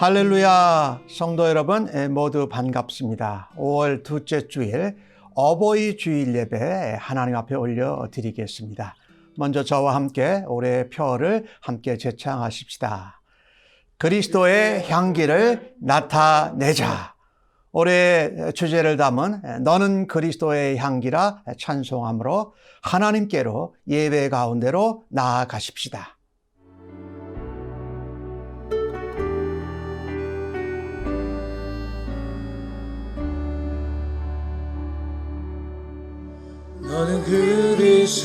할렐루야, 성도 여러분 모두 반갑습니다. 5월 둘째 주일 어버이 주일 예배 하나님 앞에 올려드리겠습니다. 먼저 저와 함께 올해의 표를 함께 제창하십시다. 그리스도의 향기를 나타내자. 올해 주제를 담은 너는 그리스도의 향기라 찬송함으로 하나님께로 예배 가운데로 나아가십시다. 너는 그리스도의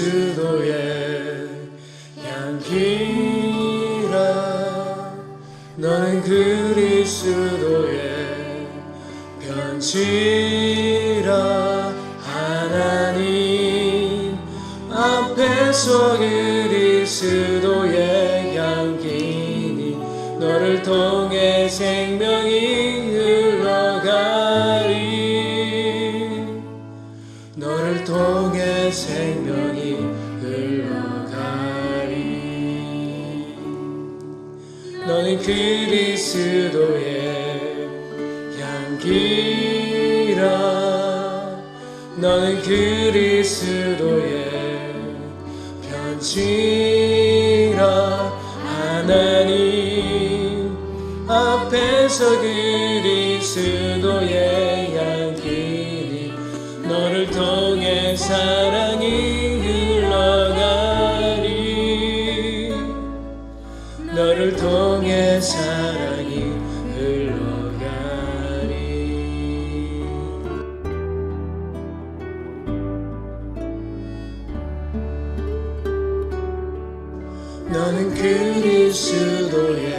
향기라. 너는 그리스도의 편지라. 하나님 앞에서 그리스도의 향기니 너를 통해 생명이 흘러가리. 너를 통해 생명이 흘러가리. 너는 그리스도의 향기라. 너는 그리스도의 편지라. 하나님 앞에서 그리스도의 향기니 너를 통해 사랑이 흘러가리. 너를 통해 사랑이 흘러가리. 너는 그리스도의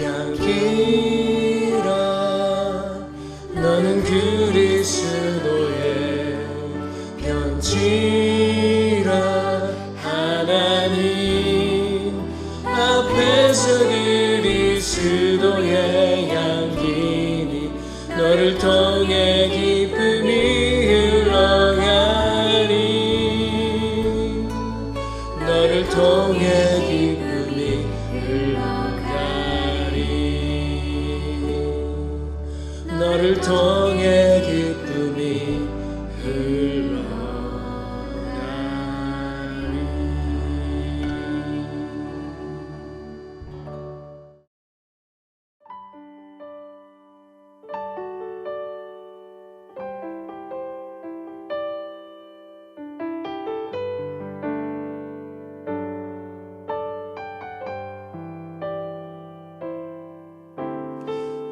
향기라. 너는 그리스도의 편지라. 하나님 앞에서 그리스도의 향기니 너를 통해 기쁨이 흘러가리. 너를 통해 기쁨이 흘러가리. 너를 통해 기쁨이 흘러가리.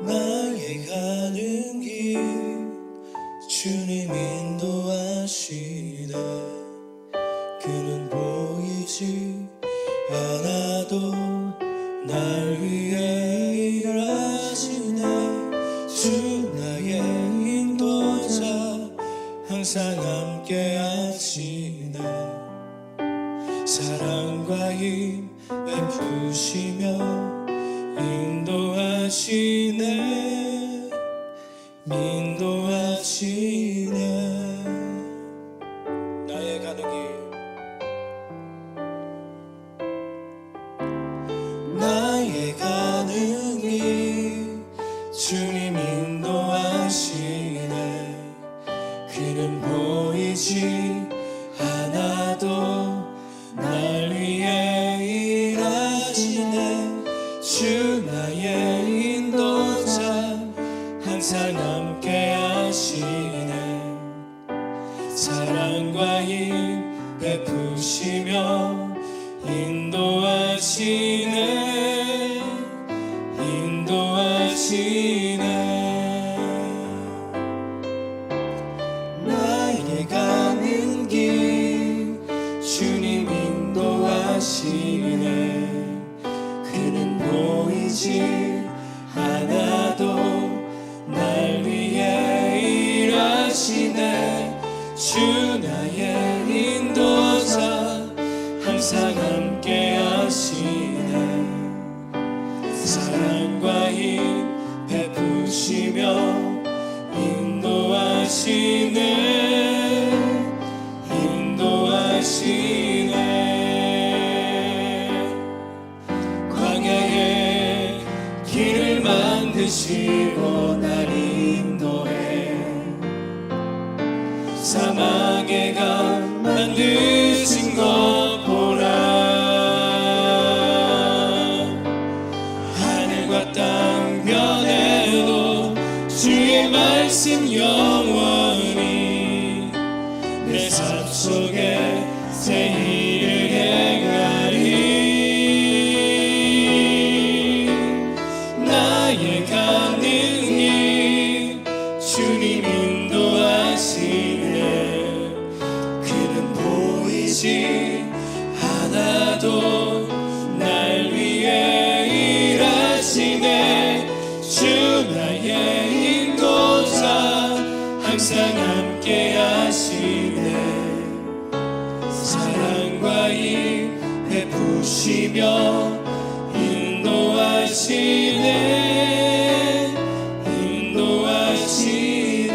나의 가는 길 주님 인도하시네. 그는 보이지 않아도 날 위해 일하시네. 주 나의 인도자 항상 함께 하시네. 사랑과 힘 베푸시며 인도하시네. 인도하시네. 나의 가는 길 나의 가는 길 주님 인도하시네. 그는 보이지 않아도 날 위해 일하시네. 주 나의 인도자 항상 함께 하시네. 사랑과 힘 베푸시며 인도하시네. 인도하시네. 나에게 가는 길 주님 인도하시네. 그는 보이지 않아도 날 위해 일하시네. 주 나의 인도자 항상 함께 하시네. 사랑과 힘 베푸시며 인도하시네. 인도하시네. 광야의 길을 사막에 가 만드신 것 보라. 하늘과 땅 변해도 주의 말씀 영원히 내 삶 속에 새 일을 행하리. 나의 가는 길 주님 인도하시네. 그는 보이지 않아도 날 위해 일하시네. 주 나의 인도자 항상 함께 하시네. 사랑과 힘 베푸시며 인도하시네. 인도하시네.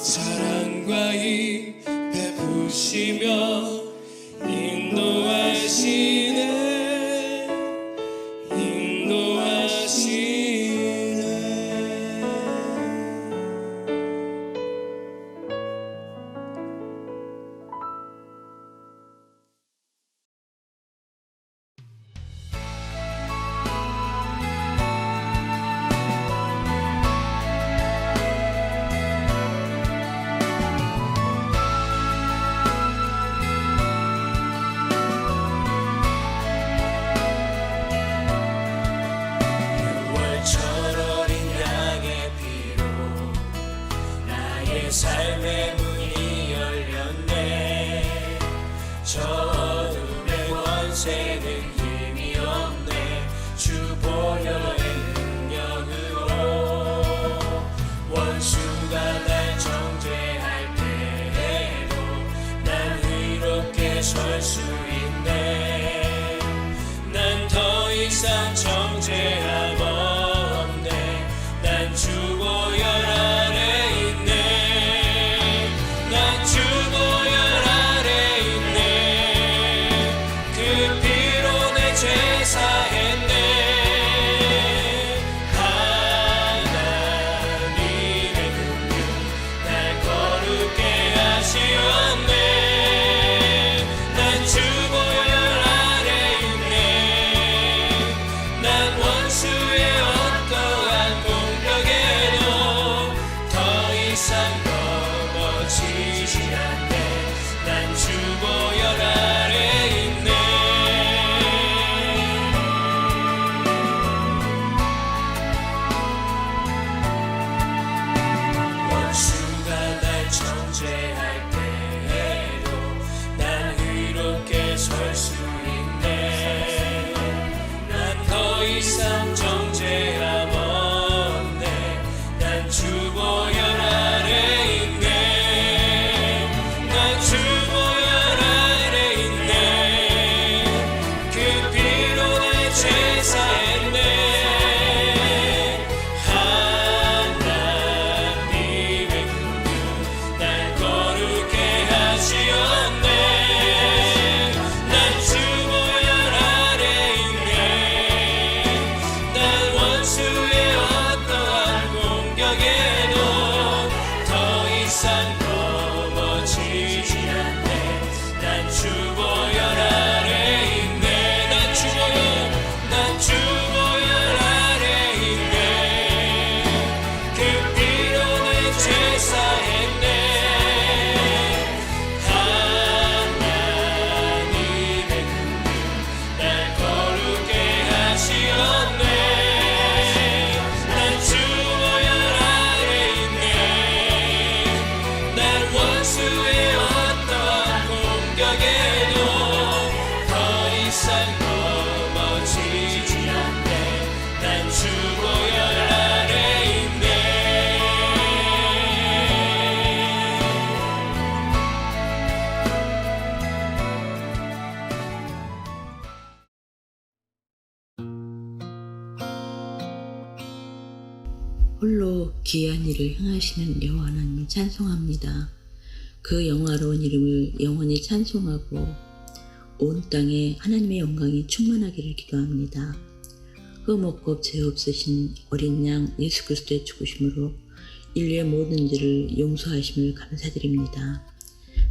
사랑과 힘 베푸시며 인도하시네. 인도하시네. 삶의 문이 열렸네. 저 어둠의 권세는 힘이 없네. 주 보혈의 능력으로 원수가 날 정죄할 때에도 난 의롭게 설 수 있네. 난 더 이상 정죄함 없네. 난 주 보혈 아래 주 보혈 아래 있네. 그 피로 내 죄 사했네. 하나님의 긍휼 날 거룩게 하시었네. 난 주 보혈 아래 있네. 난 원수의 어떠한 공격에도 더 이상 넘어지지 않네. 난 주 보혈 아래 있네. 원수가 날 정죄할 때에도 난 의롭게 설 수 있네. 난 더 이상 정죄함 없네. 난 주 보혈 아래 있네. 난 주 보혈 아래 있네. 그 피로 내 죄 사했네. 하나님의 긍휼 날 거룩게 하시었네. 난 주 보혈 아래 있네. 난 원수의 어떠한 공격에도 더 이상 넘어지지 않네. 난 주 보혈 아래 있네. 난 주 보혈 아래 있네. 그 피로 내 죄 사했네. 하나님의 긍휼 날 거룩게 하시었네. 난 주 보혈 아래 있네. 난 원수의 어떠한 공격에도 더 이상 넘어지지 않네. 난 주 보혈 아래 있네. 홀로 귀한 일을 행하시는 여호와 하나님 찬송합니다. 그 영화로운 이름을 영원히 찬송하고 온 땅에 하나님의 영광이 충만하기를 기도합니다. 흠 없고 죄 없으신 어린 양 예수 그리스도의 죽으심으로 인류의 모든 죄를 용서하심을 감사드립니다.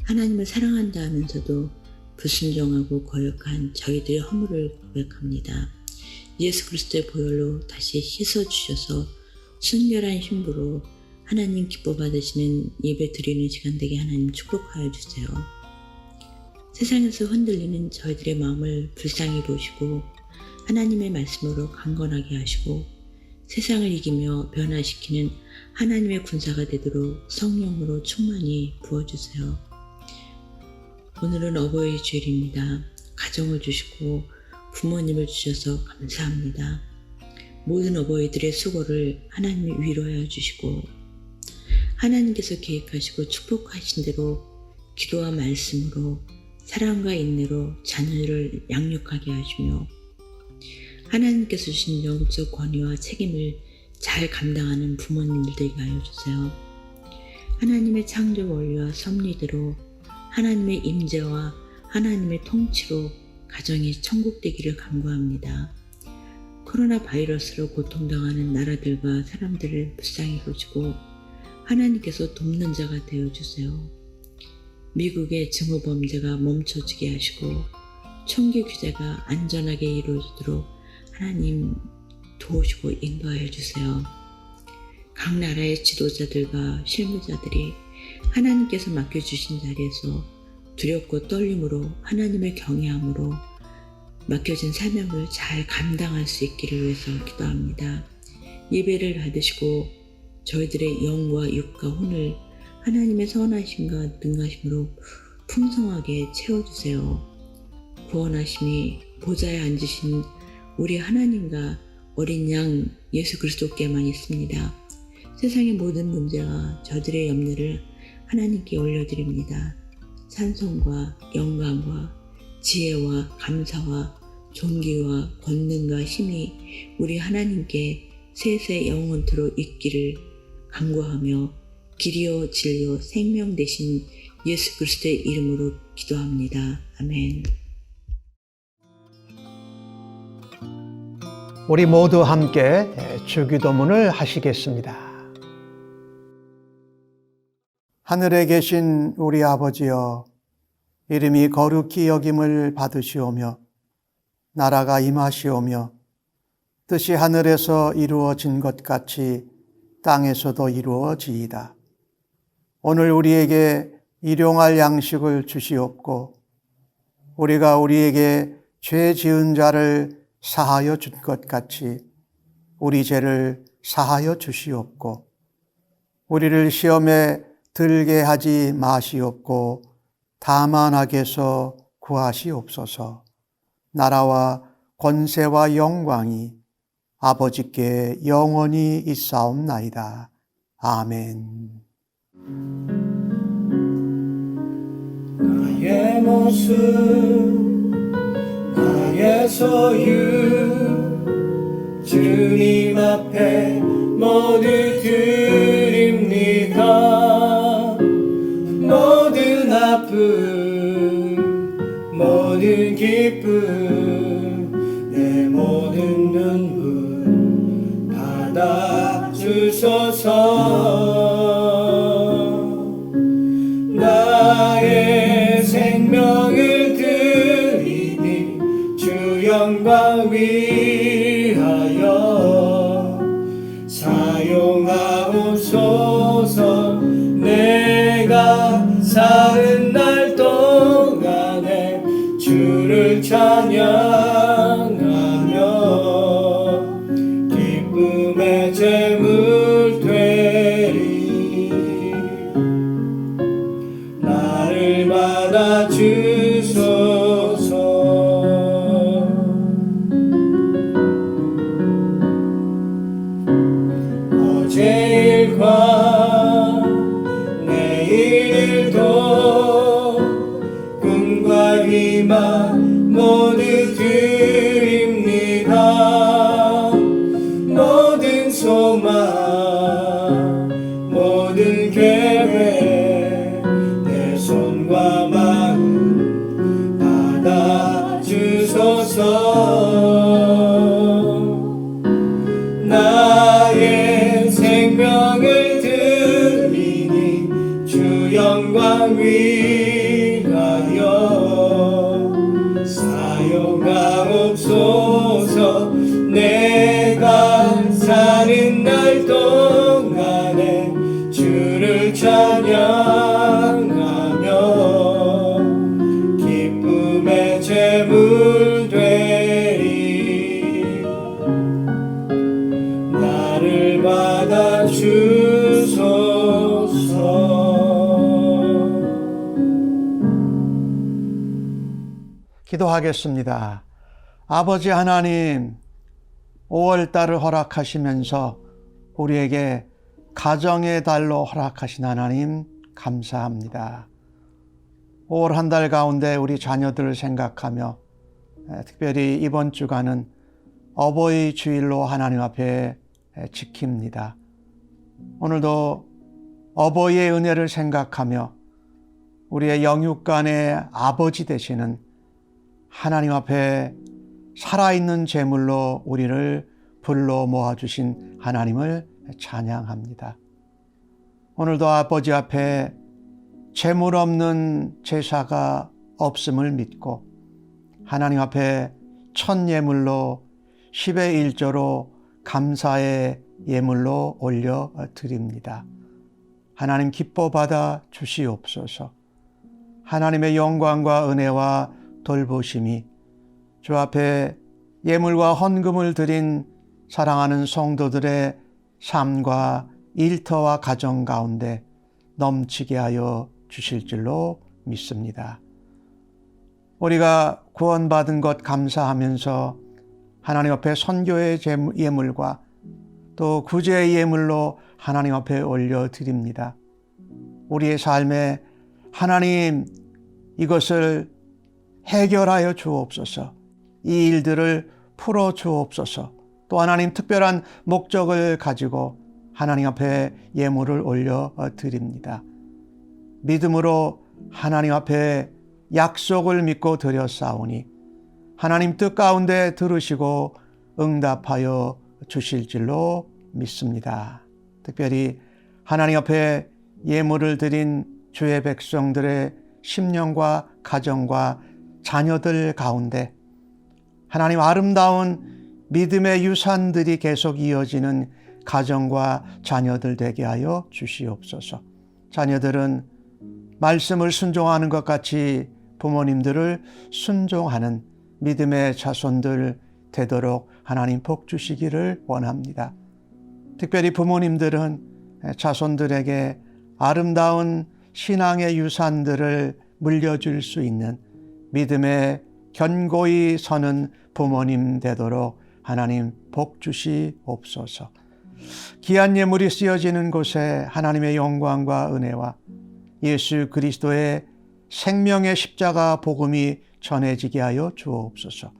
하나님을 사랑한다 하면서도 불순종하고 거역한 저희들의 허물을 고백합니다. 예수 그리스도의 보혈로 다시 씻어주셔서 순결한 신부로 하나님 기뻐 받으시는 예배 드리는 시간 되게 하나님 축복하여 주세요. 세상에서 흔들리는 저희들의 마음을 불쌍히 보시고 하나님의 말씀으로 강건하게 하시고 세상을 이기며 변화시키는 하나님의 군사가 되도록 성령으로 충만히 부어주세요. 오늘은 어버이 주일입니다. 가정을 주시고 부모님을 주셔서 감사합니다. 모든 어버이들의 수고를 하나님이 위로하여 주시고 하나님께서 계획하시고 축복하신 대로 기도와 말씀으로 사랑과 인내로 자녀를 양육하게 하시며 하나님께서 주신 영적 권위와 책임을 잘 감당하는 부모님들 되게 하여 주세요. 하나님의 창조 원리와 섭리대로 하나님의 임재와 하나님의 통치로 가정이 천국 되기를 간구합니다. 코로나 바이러스로 고통당하는 나라들과 사람들을 불쌍히 보시고 하나님께서 돕는 자가 되어주세요. 미국의 증오범죄가 멈춰지게 하시고 총기 규제가 안전하게 이루어지도록 하나님 도우시고 인도하여 주세요. 각 나라의 지도자들과 실무자들이 하나님께서 맡겨주신 자리에서 두렵고 떨림으로 하나님을 경외함으로 맡겨진 사명을 잘 감당할 수 있기를 위해서 기도합니다. 예배를 받으시고 저희들의 영과 육과 혼을 하나님의 선하심과 능하심으로 풍성하게 채워주세요. 구원하심이 보좌에 앉으신 우리 하나님과 어린 양 예수 그리스도께만 있습니다. 세상의 모든 문제와 저들의 염려를 하나님께 올려드립니다. 찬송과 영광과 지혜와 감사와 존귀와 권능과 힘이 우리 하나님께 세세 영원토록 있기를 간구하며 길이요 진리요 생명 되신 예수 그리스도의 이름으로 기도합니다. 아멘. 우리 모두 함께 주기도문을 하시겠습니다. 하늘에 계신 우리 아버지여, 이름이 거룩히 여김을 받으시오며 나라가 임하시오며 뜻이 하늘에서 이루어진 것 같이 땅에서도 이루어지이다. 오늘 우리에게 일용할 양식을 주시옵고 우리가 우리에게 죄 지은 자를 사하여 준 것 같이 우리 죄를 사하여 주시옵고 우리를 시험에 들게 하지 마시옵고 다만 악에서 구하시옵소서. 나라와 권세와 영광이 아버지께 영원히 있사옵나이다. 아멘. 나의 모습 나의 소유 주님 앞에 모두 드립니다. 모든 아픔 모든 기쁨 내 모든 눈물 받아주소서. 나의 생명을 드리니 주 영광 위하여 사용하옵소서. 내가 사는 날 동안에 주를 찬양하며 기쁨의 제물 되리. 나를 받아주소서. 어제 일과 내일 일도 꿈과 희망 모두 드립니다. 모든 소망 모든 계획 내 손과 마음 받아주소서. 나의 생명을 위하여 사용하옵소서. 내가 사는 날 동안에 주를 찬양하며 기쁨의 제물 되리. 나를 받아 주소서. 기도하겠습니다. 아버지 하나님, 5월달을 허락하시면서 우리에게 가정의 달로 허락하신 하나님 감사합니다. 5월 한 달 가운데 우리 자녀들을 생각하며 특별히 이번 주간은 어버이 주일로 하나님 앞에 지킵니다. 오늘도 어버이의 은혜를 생각하며 우리의 영육간의 아버지 되시는 하나님 앞에 살아있는 제물로 우리를 불러 모아주신 하나님을 찬양합니다. 오늘도 아버지 앞에 제물 없는 제사가 없음을 믿고 하나님 앞에 첫 예물로 10의 1조로 감사의 예물로 올려드립니다. 하나님 기뻐 받아 주시옵소서. 하나님의 영광과 은혜와 돌보심이 주 앞에 예물과 헌금을 드린 사랑하는 성도들의 삶과 일터와 가정 가운데 넘치게 하여 주실 줄로 믿습니다. 우리가 구원받은 것 감사하면서 하나님 앞에 선교의 예물과 또 구제의 예물로 하나님 앞에 올려드립니다. 우리의 삶에 하나님 이것을 해결하여 주옵소서. 이 일들을 풀어 주옵소서. 또 하나님 특별한 목적을 가지고 하나님 앞에 예물을 올려드립니다. 믿음으로 하나님 앞에 약속을 믿고 드렸사오니 하나님 뜻 가운데 들으시고 응답하여 주실 줄로 믿습니다. 특별히 하나님 앞에 예물을 드린 주의 백성들의 심령과 가정과 자녀들 가운데 하나님 아름다운 믿음의 유산들이 계속 이어지는 가정과 자녀들 되게 하여 주시옵소서. 자녀들은 말씀을 순종하는 것 같이 부모님들을 순종하는 믿음의 자손들 되도록 하나님 복 주시기를 원합니다. 특별히 부모님들은 자손들에게 아름다운 신앙의 유산들을 물려줄 수 있는 믿음에 견고히 서는 부모님 되도록 하나님 복 주시옵소서. 귀한 예물이 쓰여지는 곳에 하나님의 영광과 은혜와 예수 그리스도의 생명의 십자가 복음이 전해지게 하여 주옵소서.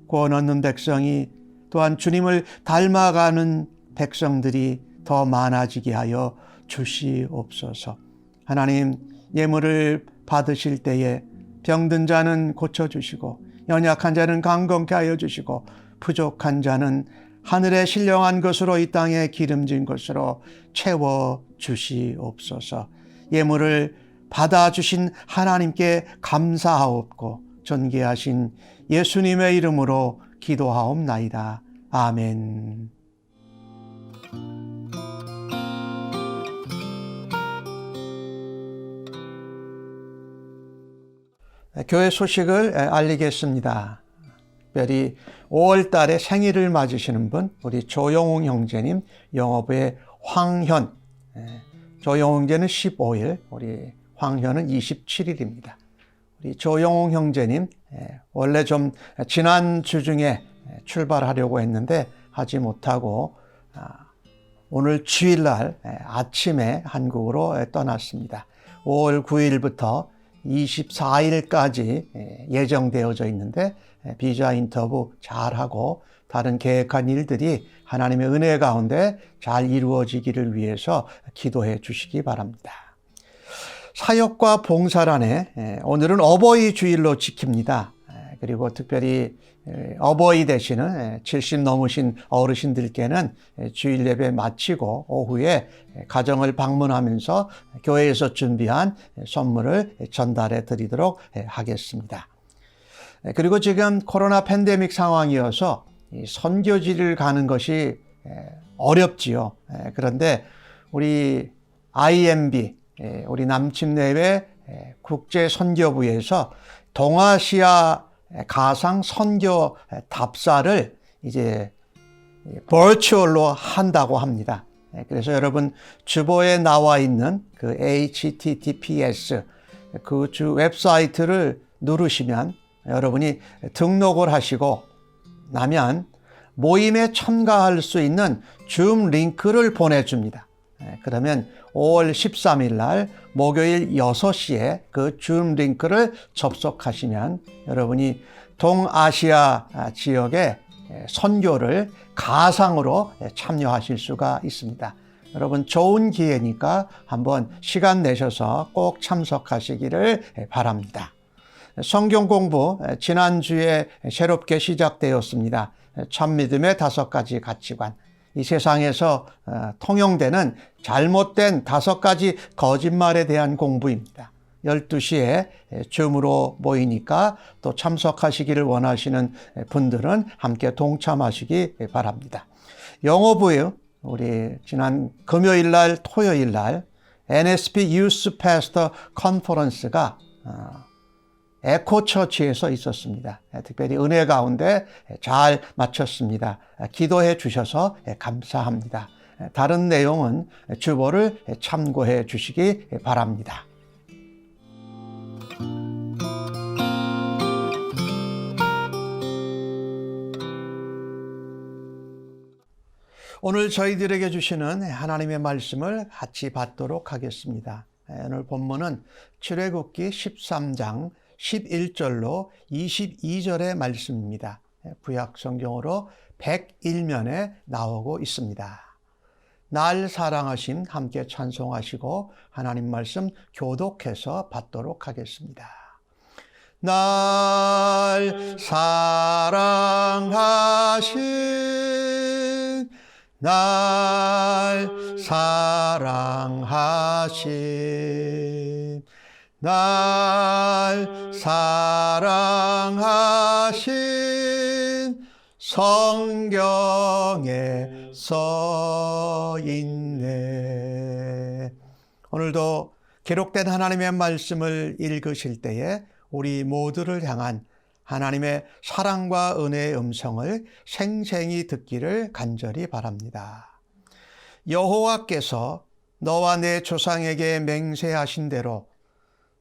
구원 얻는 백성이 또한 주님을 닮아가는 백성들이 더 많아지게 하여 주시옵소서. 하나님 예물을 받으실 때에 병든 자는 고쳐주시고 연약한 자는 강건케 하여 주시고 부족한 자는 하늘의 신령한 것으로 이 땅에 기름진 것으로 채워 주시옵소서. 예물을 받아주신 하나님께 감사하옵고 존귀하신 예수님의 이름으로 기도하옵나이다. 아멘. 교회 소식을 알리겠습니다. 특별히 5월 달에 생일을 맞으시는 분, 우리 조영웅 형제님, 영어부의 황현. 조영웅 형제는 15일, 우리 황현은 27일입니다. 우리 조영웅 형제님, 원래 좀 지난 주 중에 출발하려고 했는데 하지 못하고 오늘 주일날 아침에 한국으로 떠났습니다. 5월 9일부터 24일까지 예정되어져 있는데 비자 인터뷰 잘하고 다른 계획한 일들이 하나님의 은혜 가운데 잘 이루어지기를 위해서 기도해 주시기 바랍니다. 사역과 봉사란에 오늘은 어버이 주일로 지킵니다. 그리고 특별히 어버이 되시는 70 넘으신 어르신들께는 주일 예배 마치고 오후에 가정을 방문하면서 교회에서 준비한 선물을 전달해 드리도록 하겠습니다. 그리고 지금 코로나 팬데믹 상황이어서 선교지를 가는 것이 어렵지요. 그런데 우리 IMB, 우리 남침내외 국제선교부에서 동아시아 가상 선교 답사를 이제 버추얼로 한다고 합니다. 그래서 여러분 주보에 나와 있는 그 https 그 주 웹사이트를 누르시면 여러분이 등록을 하시고 나면 모임에 참가할 수 있는 줌 링크를 보내줍니다. 그러면 5월 13일 날 목요일 6시에 그 줌 링크를 접속하시면 여러분이 동아시아 지역의 선교를 가상으로 참여하실 수가 있습니다. 여러분 좋은 기회니까 한번 시간 내셔서 꼭 참석하시기를 바랍니다. 성경 공부 지난주에 새롭게 시작되었습니다. 참믿음의 5가지 가치관. 이 세상에서 통용되는 잘못된 5가지 거짓말에 대한 공부입니다. 12시에 줌으로 모이니까 또 참석하시기를 원하시는 분들은 함께 동참하시기 바랍니다. 영어부요. 우리 지난 금요일 날 토요일 날 NSP 유스 패스터 컨퍼런스가 에코처치에서 있었습니다. 특별히 은혜 가운데 잘 마쳤습니다. 기도해 주셔서 감사합니다. 다른 내용은 주보를 참고해 주시기 바랍니다. 오늘 저희들에게 주시는 하나님의 말씀을 같이 받도록 하겠습니다. 오늘 본문은 출애굽기 13장 11절로 22절의 말씀입니다. 구약 성경으로 101면에 나오고 있습니다. 날 사랑하심 함께 찬송하시고 하나님 말씀 교독해서 받도록 하겠습니다. 날 사랑하심 날 사랑하심 날 사랑하신 성경에 써 있네. 오늘도 기록된 하나님의 말씀을 읽으실 때에 우리 모두를 향한 하나님의 사랑과 은혜의 음성을 생생히 듣기를 간절히 바랍니다. 여호와께서 너와 내 조상에게 맹세하신 대로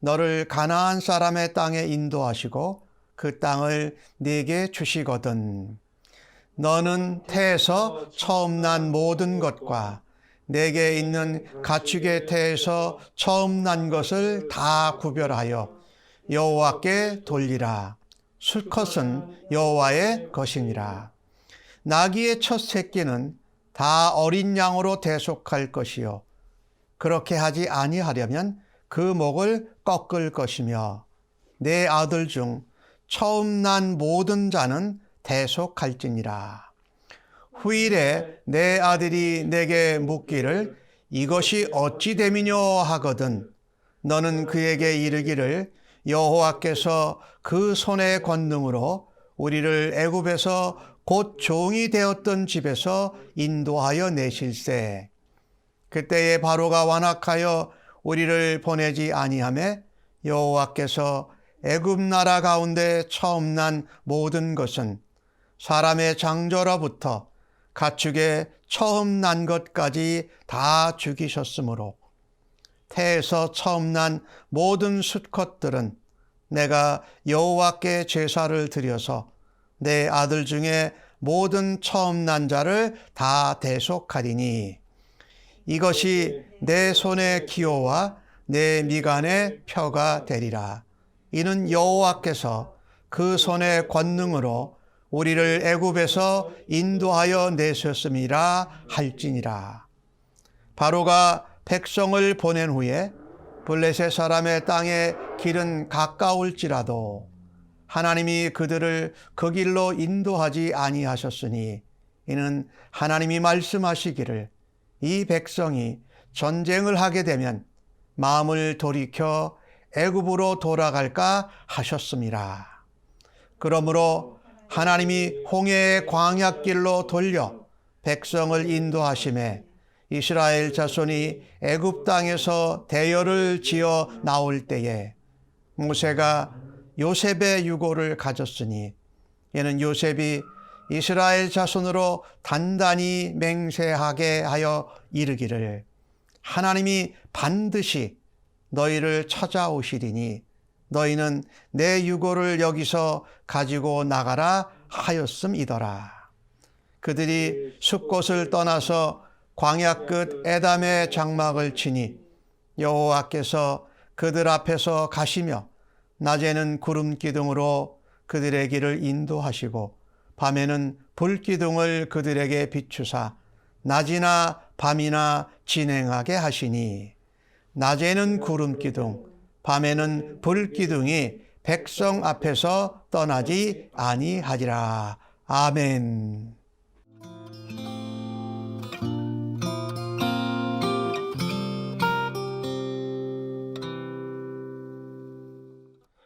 너를 가나안 사람의 땅에 인도하시고 그 땅을 네게 주시거든. 너는 태에서 처음 난 모든 것과 내게 있는 가축의 태에서 처음 난 것을 다 구별하여 여호와께 돌리라. 수컷은 여호와의 것이니라. 나귀의 첫 새끼는 다 어린 양으로 대속할 것이요 그렇게 하지 아니하려면 그 목을 꺾을 것이며 내 아들 중 처음 난 모든 자는 대속할지니라. 후일에 내 아들이 내게 묻기를 이것이 어찌 됨이뇨 하거든 너는 그에게 이르기를 여호와께서 그 손의 권능으로 우리를 애굽에서 곧 종이 되었던 집에서 인도하여 내실세. 그때에 바로가 완악하여 우리를 보내지 아니하매 여호와께서 애굽 나라 가운데 처음 난 모든 것은 사람의 장저로부터 가축의 처음 난 것까지 다 죽이셨으므로 태에서 처음 난 모든 수컷들은 내가 여호와께 제사를 드려서 내 아들 중에 모든 처음 난 자를 다 대속하리니 이것이 내 손의 기호와 내 미간의 표가 되리라. 이는 여호와께서 그 손의 권능으로 우리를 애굽에서 인도하여 내셨음이라 할지니라. 바로가 백성을 보낸 후에 블레셋 사람의 땅에 길은 가까울지라도 하나님이 그들을 그 길로 인도하지 아니하셨으니 이는 하나님이 말씀하시기를 이 백성이 전쟁을 하게 되면 마음을 돌이켜 애굽으로 돌아갈까 하셨습니다. 그러므로 하나님이 홍해의 광야길로 돌려 백성을 인도하심에 이스라엘 자손이 애굽 땅에서 대열을 지어 나올 때에 모세가 요셉의 유고를 가졌으니 이는 요셉이 이스라엘 자손으로 단단히 맹세하게 하여 이르기를 하나님이 반드시 너희를 찾아오시리니 너희는 내 유고를 여기서 가지고 나가라 하였음이더라. 그들이 숲곳을 떠나서 광야 끝 에담의 장막을 치니 여호와께서 그들 앞에서 가시며 낮에는 구름 기둥으로 그들의 길을 인도하시고 밤에는 불 기둥을 그들에게 비추사 낮이나 밤이나 진행하게 하시니 낮에는 구름 기둥 밤에는 불 기둥이 백성 앞에서 떠나지 아니하리라. 아멘.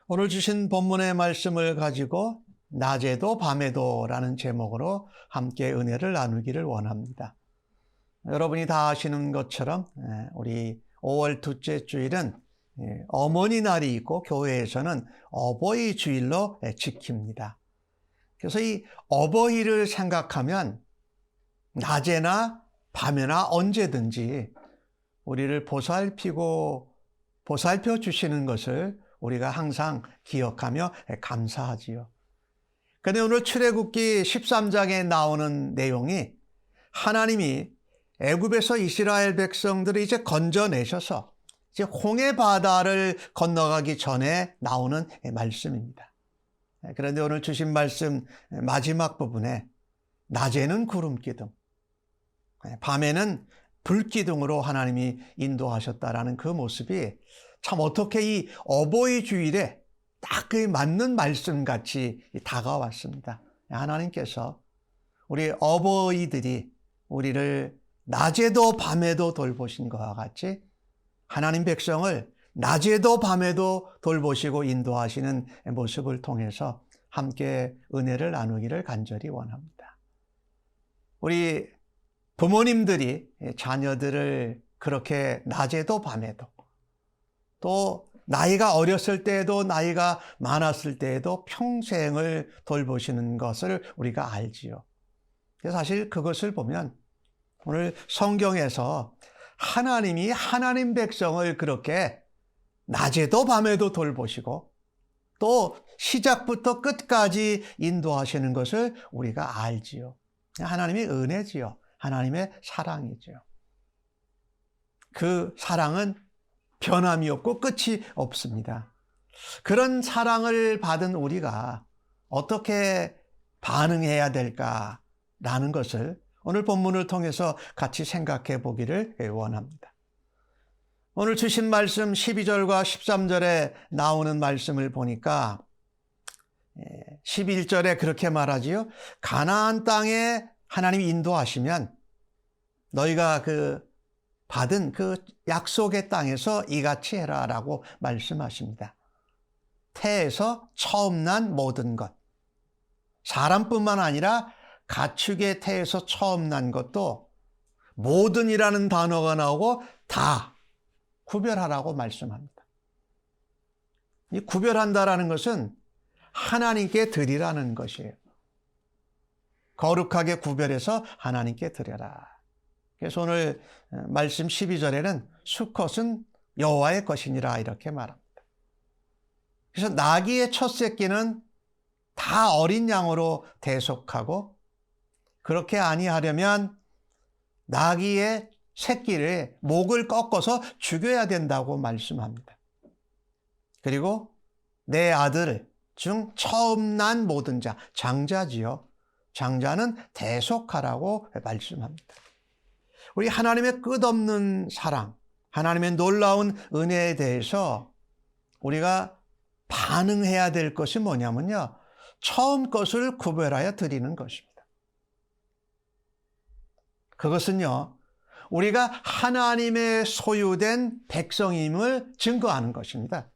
오늘 주신 본문의 말씀을 가지고 낮에도 밤에도 라는 제목으로 함께 은혜를 나누기를 원합니다. 여러분이 다 아시는 것처럼 우리 5월 둘째 주일은 어머니 날이 있고 교회에서는 어버이 주일로 지킵니다. 그래서 이 어버이를 생각하면 낮에나 밤에나 언제든지 우리를 보살펴 주시는 것을 우리가 항상 기억하며 감사하지요. 그런데 오늘 출애굽기 13장에 나오는 내용이 하나님이 애굽에서 이스라엘 백성들을 이제 건져내셔서 이제 홍해 바다를 건너가기 전에 나오는 말씀입니다. 그런데 오늘 주신 말씀 마지막 부분에 낮에는 구름 기둥, 밤에는 불 기둥으로 하나님이 인도하셨다라는 그 모습이 참 어떻게 이 어버이 주일에 딱 그 맞는 말씀같이 다가왔습니다. 하나님께서 우리 어버이들이 우리를 낮에도 밤에도 돌보신 것과 같이 하나님 백성을 낮에도 밤에도 돌보시고 인도하시는 모습을 통해서 함께 은혜를 나누기를 간절히 원합니다. 우리 부모님들이 자녀들을 그렇게 낮에도 밤에도 또 나이가 어렸을 때에도 나이가 많았을 때에도 평생을 돌보시는 것을 우리가 알지요. 사실 그것을 보면 오늘 성경에서 하나님이 하나님 백성을 그렇게 낮에도 밤에도 돌보시고 또 시작부터 끝까지 인도하시는 것을 우리가 알지요. 하나님의 은혜지요. 하나님의 사랑이지요. 그 사랑은 변함이 없고 끝이 없습니다. 그런 사랑을 받은 우리가 어떻게 반응해야 될까라는 것을 오늘 본문을 통해서 같이 생각해 보기를 원합니다. 오늘 주신 말씀 12절과 13절에 나오는 말씀을 보니까 11절에 그렇게 말하지요. 가나안 땅에 하나님이 인도하시면 너희가 받은 그 약속의 땅에서 이같이 해라라고 말씀하십니다. 태에서 처음 난 모든 것. 사람뿐만 아니라 가축의 태에서 처음 난 것도 모든이라는 단어가 나오고 다 구별하라고 말씀합니다. 이 구별한다라는 것은 하나님께 드리라는 것이에요. 거룩하게 구별해서 하나님께 드려라. 그래서 오늘 말씀 12절에는 수컷은 여호와의 것이니라 이렇게 말합니다. 그래서 나귀의 첫 새끼는 다 어린 양으로 대속하고 그렇게 아니하려면 나귀의 새끼를 목을 꺾어서 죽여야 된다고 말씀합니다. 그리고 내 아들 중 처음 난 모든 자, 장자지요. 장자는 대속하라고 말씀합니다. 우리 하나님의 끝없는 사랑, 하나님의 놀라운 은혜에 대해서 우리가 반응해야 될 것이 뭐냐면요. 처음 것을 구별하여 드리는 것입니다. 그것은요. 우리가 하나님의 소유된 백성임을 증거하는 것입니다.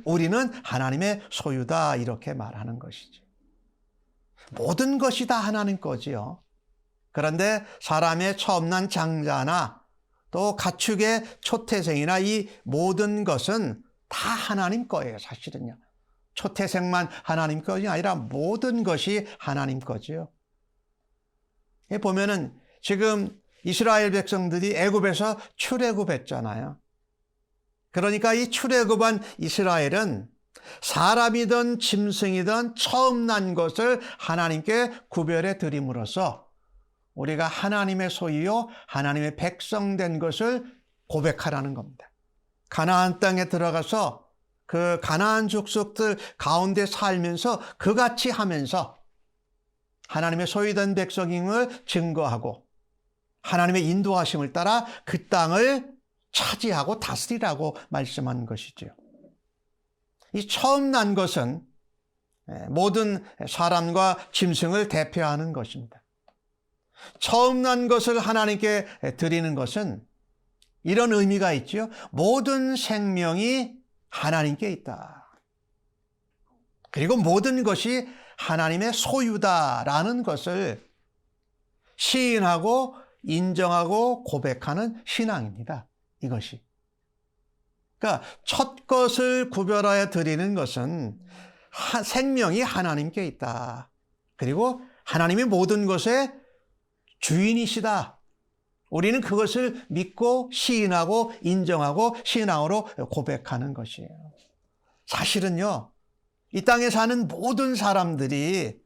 우리는 하나님의 소유다 이렇게 말하는 것이지. 모든 것이 다 하나님 거지요. 그런데 사람의 처음 난 장자나 또 가축의 초태생이나 이 모든 것은 다 하나님 거예요, 사실은요. 초태생만 하나님 것이 아니라 모든 것이 하나님 거지요. 보면은 지금 이스라엘 백성들이 애굽에서 출애굽했잖아요. 그러니까 이 출애굽한 이스라엘은 사람이든 짐승이든 처음 난 것을 하나님께 구별해 드림으로써 우리가 하나님의 소유요 하나님의 백성된 것을 고백하라는 겁니다. 가나안 땅에 들어가서 그 가나안 족속들 가운데 살면서 그같이 하면서 하나님의 소유된 백성임을 증거하고 하나님의 인도하심을 따라 그 땅을 차지하고 다스리라고 말씀한 것이죠. 이 처음 난 것은 모든 사람과 짐승을 대표하는 것입니다. 처음 난 것을 하나님께 드리는 것은 이런 의미가 있죠. 모든 생명이 하나님께 있다. 그리고 모든 것이 하나님의 소유다라는 것을 시인하고 인정하고 고백하는 신앙입니다. 이것이. 그러니까 첫 것을 구별하여 드리는 것은 생명이 하나님께 있다. 그리고 하나님이 모든 것의 주인이시다. 우리는 그것을 믿고 시인하고 인정하고 신앙으로 고백하는 것이에요. 사실은요, 이 땅에 사는 모든 사람들이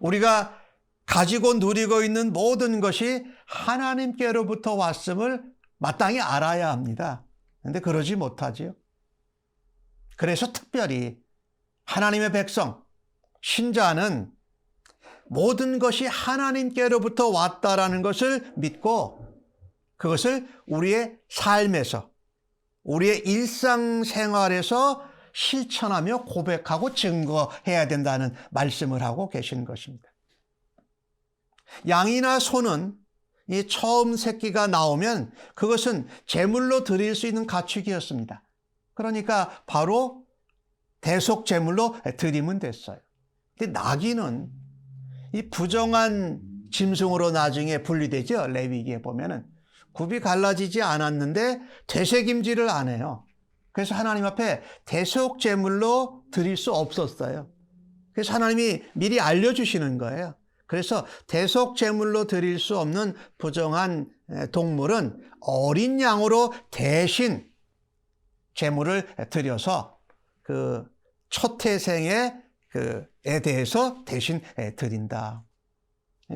우리가 가지고 누리고 있는 모든 것이 하나님께로부터 왔음을 마땅히 알아야 합니다. 그런데 그러지 못하지요. 그래서 특별히 하나님의 백성, 신자는 모든 것이 하나님께로부터 왔다라는 것을 믿고 그것을 우리의 삶에서, 우리의 일상생활에서 실천하며 고백하고 증거해야 된다는 말씀을 하고 계신 것입니다. 양이나 소는 이 처음 새끼가 나오면 그것은 제물로 드릴 수 있는 가축이었습니다. 그러니까 바로 대속 제물로 드리면 됐어요. 근데 나귀는 이 부정한 짐승으로 나중에 분리되죠. 레위기에 보면은 굽이 갈라지지 않았는데 되새김질을 안 해요. 그래서 하나님 앞에 대속 제물로 드릴 수 없었어요. 그래서 하나님이 미리 알려주시는 거예요. 그래서 대속 제물로 드릴 수 없는 부정한 동물은 어린 양으로 대신 제물을 드려서 그 초태생의 그에 대해서 대신 드린다.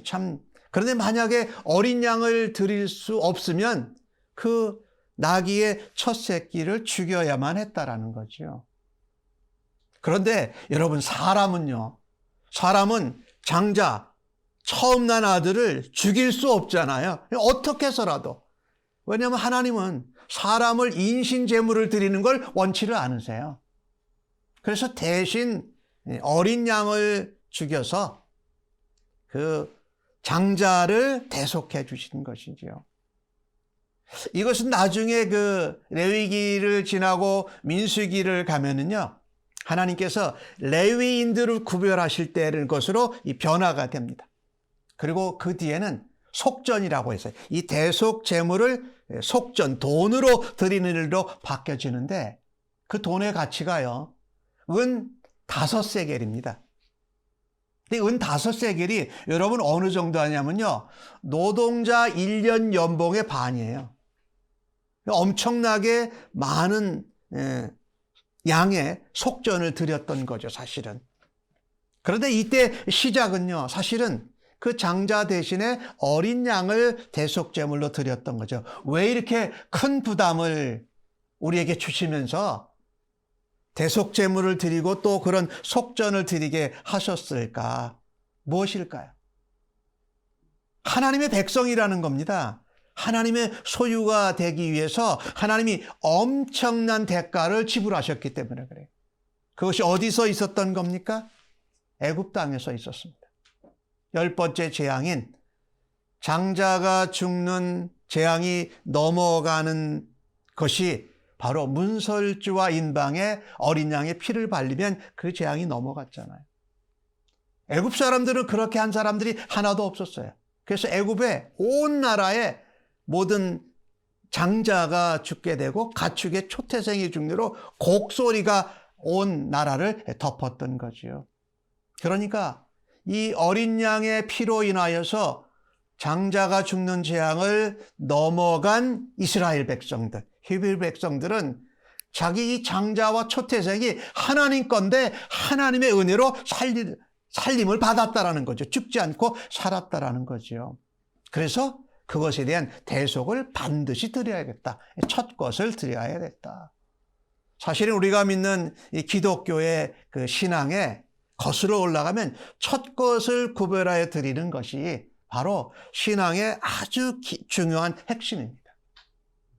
참, 그런데 만약에 어린 양을 드릴 수 없으면 그 나귀의 첫 새끼를 죽여야만 했다라는 거죠. 그런데 여러분, 사람은 장자, 처음 난 아들을 죽일 수 없잖아요. 어떻게 해서라도. 왜냐하면 하나님은 사람을 인신 제물을 드리는 걸 원치를 않으세요. 그래서 대신 어린 양을 죽여서 그 장자를 대속해 주신 것이지요. 이것은 나중에 그 레위기를 지나고 민수기를 가면은요, 하나님께서 레위인들을 구별하실 때는 것으로 이 변화가 됩니다. 그리고 그 뒤에는 속전이라고 해서 이 대속 제물을 속전, 돈으로 드리는 일로 바뀌어지는데 그 돈의 가치가요, 은 5세겔입니다. 근데 은 5세겔이 여러분 어느 정도 하냐면요, 노동자 1년 연봉의 반이에요. 엄청나게 많은 양의 속전을 드렸던 거죠, 사실은. 그런데 이때 시작은요, 사실은 그 장자 대신에 어린 양을 대속제물로 드렸던 거죠. 왜 이렇게 큰 부담을 우리에게 주시면서 대속제물을 드리고 또 그런 속전을 드리게 하셨을까? 무엇일까요? 하나님의 백성이라는 겁니다. 하나님의 소유가 되기 위해서 하나님이 엄청난 대가를 지불하셨기 때문에 그래요. 그것이 어디서 있었던 겁니까? 애굽 땅에서 있었습니다. 10번째 재앙인 장자가 죽는 재앙이 넘어가는 것이 바로 문설주와 인방의 어린 양의 피를 발리면 그 재앙이 넘어갔잖아요. 애굽 사람들은 그렇게 한 사람들이 하나도 없었어요. 그래서 애굽의 온 나라에 모든 장자가 죽게 되고 가축의 초태생이 죽느로 곡소리가 온 나라를 덮었던 거지요. 그러니까 이 어린 양의 피로 인하여서 장자가 죽는 재앙을 넘어간 이스라엘 백성들, 히브리 백성들은 자기 이 장자와 초태생이 하나님 건데 하나님의 은혜로 살림을 받았다라는 거죠. 죽지 않고 살았다라는 거죠. 그래서 그것에 대한 대속을 반드시 드려야겠다. 첫 것을 드려야겠다. 사실은 우리가 믿는 이 기독교의 그 신앙에 거슬러 올라가면 첫 것을 구별하여 드리는 것이 바로 신앙의 아주 중요한 핵심입니다.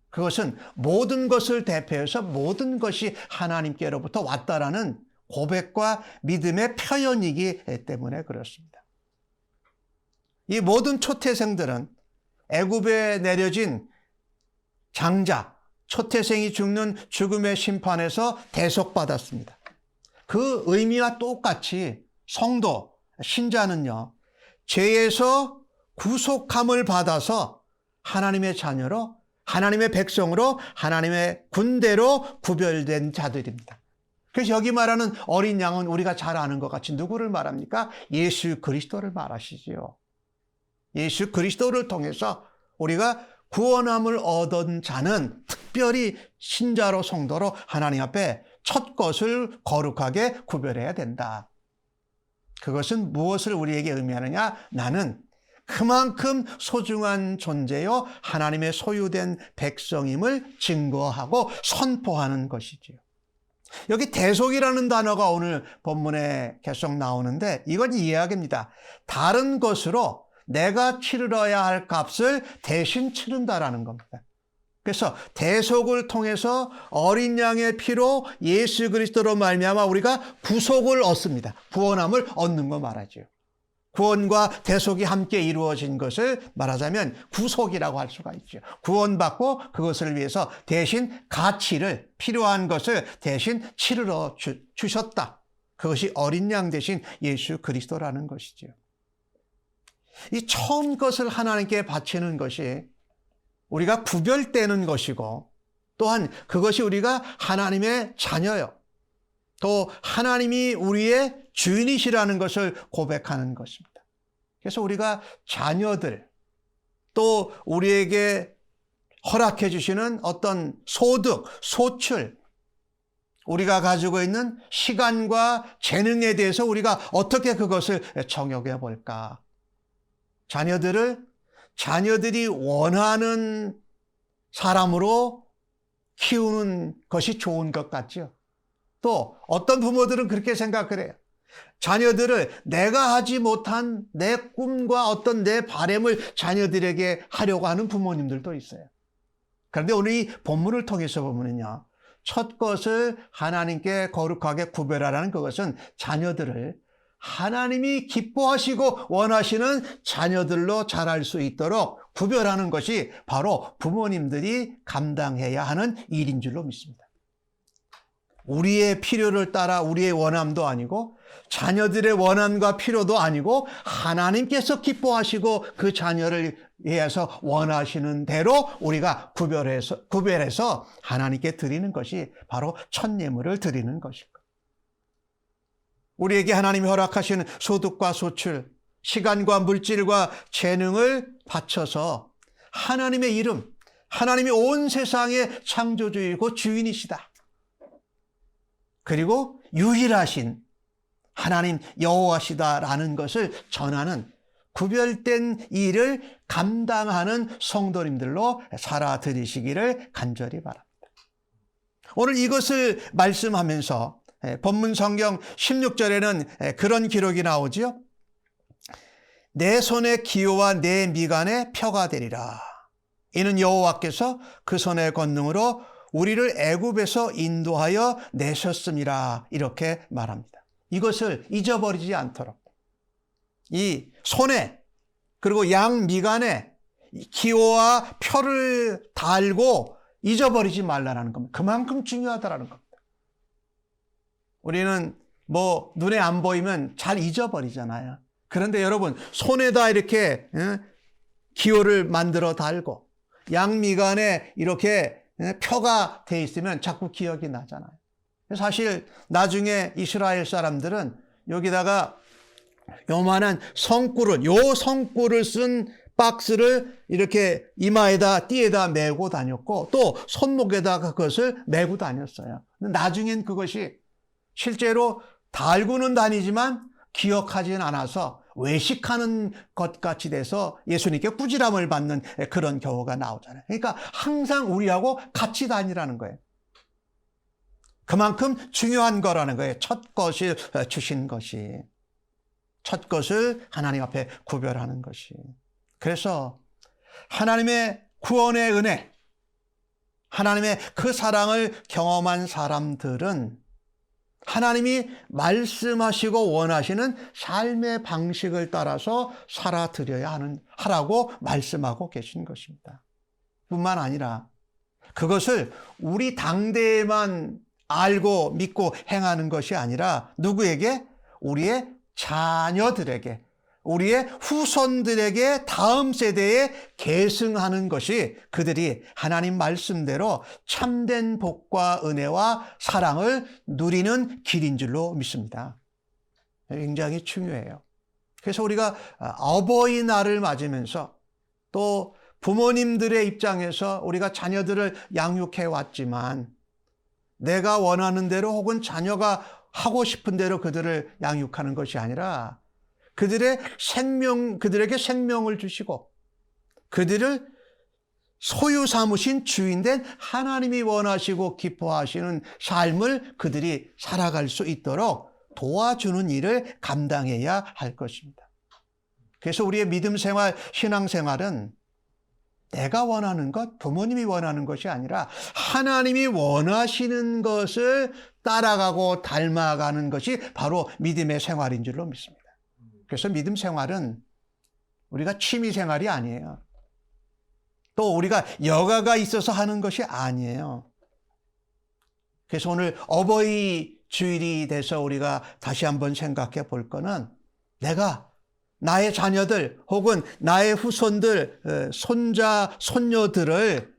그것은 모든 것을 대표해서 모든 것이 하나님께로부터 왔다라는 고백과 믿음의 표현이기 때문에 그렇습니다. 이 모든 초태생들은 애굽에 내려진 장자, 초태생이 죽는 죽음의 심판에서 대속받았습니다. 그 의미와 똑같이 성도, 신자는요, 죄에서 구속함을 받아서 하나님의 자녀로, 하나님의 백성으로, 하나님의 군대로 구별된 자들입니다. 그래서 여기 말하는 어린 양은 우리가 잘 아는 것 같이 누구를 말합니까? 예수 그리스도를 말하시지요. 예수 그리스도를 통해서 우리가 구원함을 얻은 자는 특별히 신자로 성도로 하나님 앞에 첫 것을 거룩하게 구별해야 된다. 그것은 무엇을 우리에게 의미하느냐? 나는 그만큼 소중한 존재요 하나님의 소유된 백성임을 증거하고 선포하는 것이지요. 여기 대속이라는 단어가 오늘 본문에 계속 나오는데 이건 이야기입니다. 다른 것으로 내가 치르러야 할 값을 대신 치른다라는 겁니다. 그래서 대속을 통해서 어린 양의 피로 예수 그리스도로 말미암아 우리가 구속을 얻습니다. 구원함을 얻는 거 말하죠. 구원과 대속이 함께 이루어진 것을 말하자면 구속이라고 할 수가 있죠. 구원받고 그것을 위해서 대신 가치를, 필요한 것을 대신 치르러 주셨다. 그것이 어린 양 대신 예수 그리스도라는 것이죠. 이 처음 것을 하나님께 바치는 것이 우리가 구별되는 것이고 또한 그것이 우리가 하나님의 자녀요. 또 하나님이 우리의 주인이시라는 것을 고백하는 것입니다. 그래서 우리가 자녀들 또 우리에게 허락해 주시는 어떤 소득, 소출, 우리가 가지고 있는 시간과 재능에 대해서 우리가 어떻게 그것을 정욕해 볼까? 자녀들이 원하는 사람으로 키우는 것이 좋은 것 같죠. 또 어떤 부모들은 그렇게 생각을 해요. 자녀들을 내가 하지 못한 내 꿈과 어떤 내 바람을 자녀들에게 하려고 하는 부모님들도 있어요. 그런데 오늘 이 본문을 통해서 보면요, 첫 것을 하나님께 거룩하게 구별하라는 그것은 자녀들을 하나님이 기뻐하시고 원하시는 자녀들로 자랄 수 있도록 구별하는 것이 바로 부모님들이 감당해야 하는 일인 줄로 믿습니다. 우리의 필요를 따라 우리의 원함도 아니고 자녀들의 원함과 필요도 아니고 하나님께서 기뻐하시고 그 자녀를 위해서 원하시는 대로 우리가 구별해서 하나님께 드리는 것이 바로 첫 예물을 드리는 것입니다. 우리에게 하나님이 허락하시는 소득과 소출, 시간과 물질과 재능을 바쳐서 하나님의 이름, 하나님이 온 세상의 창조주이고 주인이시다. 그리고 유일하신 하나님 여호와시다라는 것을 전하는 구별된 일을 감당하는 성도님들로 살아드리시기를 간절히 바랍니다. 오늘 이것을 말씀하면서 본문 성경 16절에는 그런 기록이 나오지요. 내 손의 기호와 내 미간의 표가 되리라. 이는 여호와께서 그 손의 권능으로 우리를 애굽에서 인도하여 내셨음이라 이렇게 말합니다. 이것을 잊어버리지 않도록 이 손에 그리고 양 미간에 기호와 표를 달고 잊어버리지 말라는 겁니다. 그만큼 중요하다라는 겁니다. 우리는 뭐 눈에 안 보이면 잘 잊어버리잖아요. 그런데 여러분 손에다 이렇게 기호를 만들어 달고 양미간에 이렇게 표가 돼 있으면 자꾸 기억이 나잖아요. 사실 나중에 이스라엘 사람들은 여기다가 요만한 성꿀을 쓴 박스를 이렇게 이마에다 띠에다 메고 다녔고 또 손목에다가 그것을 메고 다녔어요. 나중엔 그것이 실제로 달고는 다니지만 기억하지는 않아서 외식하는 것 같이 돼서 예수님께 꾸지람을 받는 그런 경우가 나오잖아요. 그러니까 항상 우리하고 같이 다니라는 거예요. 그만큼 중요한 거라는 거예요. 첫 것을 주신 것이. 첫 것을 하나님 앞에 구별하는 것이. 그래서 하나님의 구원의 은혜, 하나님의 그 사랑을 경험한 사람들은 하나님이 말씀하시고 원하시는 삶의 방식을 따라서 살아드려야 하라고 말씀하고 계신 것입니다. 뿐만 아니라 그것을 우리 당대에만 알고 믿고 행하는 것이 아니라 누구에게? 우리의 자녀들에게, 우리의 후손들에게 다음 세대에 계승하는 것이 그들이 하나님 말씀대로 참된 복과 은혜와 사랑을 누리는 길인 줄로 믿습니다. 굉장히 중요해요. 그래서 우리가 어버이날을 맞으면서 또 부모님들의 입장에서 우리가 자녀들을 양육해 왔지만 내가 원하는 대로 혹은 자녀가 하고 싶은 대로 그들을 양육하는 것이 아니라 그들에게 생명을 주시고 그들을 소유 삼으신 주인된 하나님이 원하시고 기뻐하시는 삶을 그들이 살아갈 수 있도록 도와주는 일을 감당해야 할 것입니다. 그래서 우리의 믿음 생활, 신앙 생활은 내가 원하는 것, 부모님이 원하는 것이 아니라 하나님이 원하시는 것을 따라가고 닮아가는 것이 바로 믿음의 생활인 줄로 믿습니다. 그래서 믿음 생활은 우리가 취미 생활이 아니에요. 또 우리가 여가가 있어서 하는 것이 아니에요. 그래서 오늘 어버이 주일이 돼서 우리가 다시 한번 생각해 볼 거는 내가 나의 자녀들 혹은 나의 후손들, 손자, 손녀들을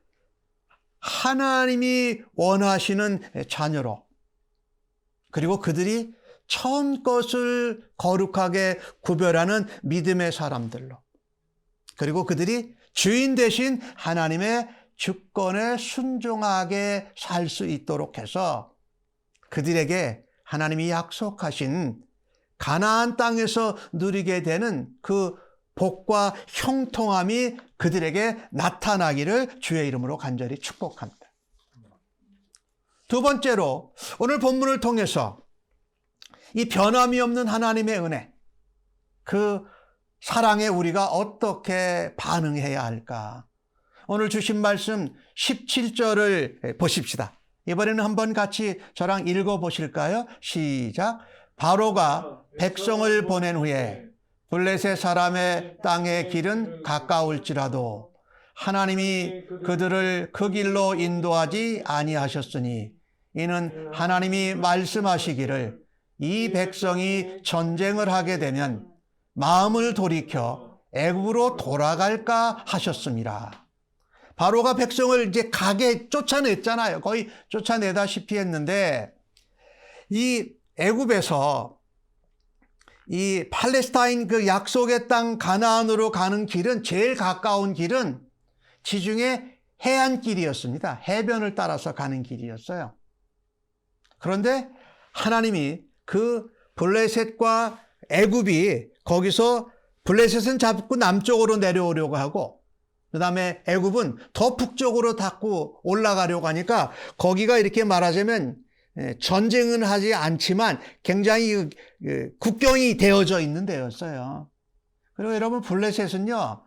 하나님이 원하시는 자녀로 그리고 그들이 처음 것을 거룩하게 구별하는 믿음의 사람들로 그리고 그들이 주인 대신 하나님의 주권에 순종하게 살 수 있도록 해서 그들에게 하나님이 약속하신 가나안 땅에서 누리게 되는 그 복과 형통함이 그들에게 나타나기를 주의 이름으로 간절히 축복합니다. 두 번째로 오늘 본문을 통해서 이 변함이 없는 하나님의 은혜, 그 사랑에 우리가 어떻게 반응해야 할까? 오늘 주신 말씀 17절을 보십시다. 이번에는 한번 같이 저랑 읽어보실까요? 시작. 바로가 백성을 보낸 후에 블레셋 사람의 땅의 길은 가까울지라도 하나님이 그들을 그 길로 인도하지 아니하셨으니 이는 하나님이 말씀하시기를 이 백성이 전쟁을 하게 되면 마음을 돌이켜 애굽으로 돌아갈까 하셨습니다. 바로가 백성을 이제 가게 쫓아냈잖아요. 거의 쫓아내다시피 했는데 이 애굽에서 이 팔레스타인 그 약속의 땅 가나안으로 가는 길은 제일 가까운 길은 지중해 해안길이었습니다. 해변을 따라서 가는 길이었어요. 그런데 하나님이 그 블레셋과 애굽이 거기서 블레셋은 자꾸 남쪽으로 내려오려고 하고 그 다음에 애굽은 더 북쪽으로 자꾸 올라가려고 하니까 거기가 이렇게 말하자면 전쟁은 하지 않지만 굉장히 국경이 되어져 있는 데였어요. 그리고 여러분 블레셋은요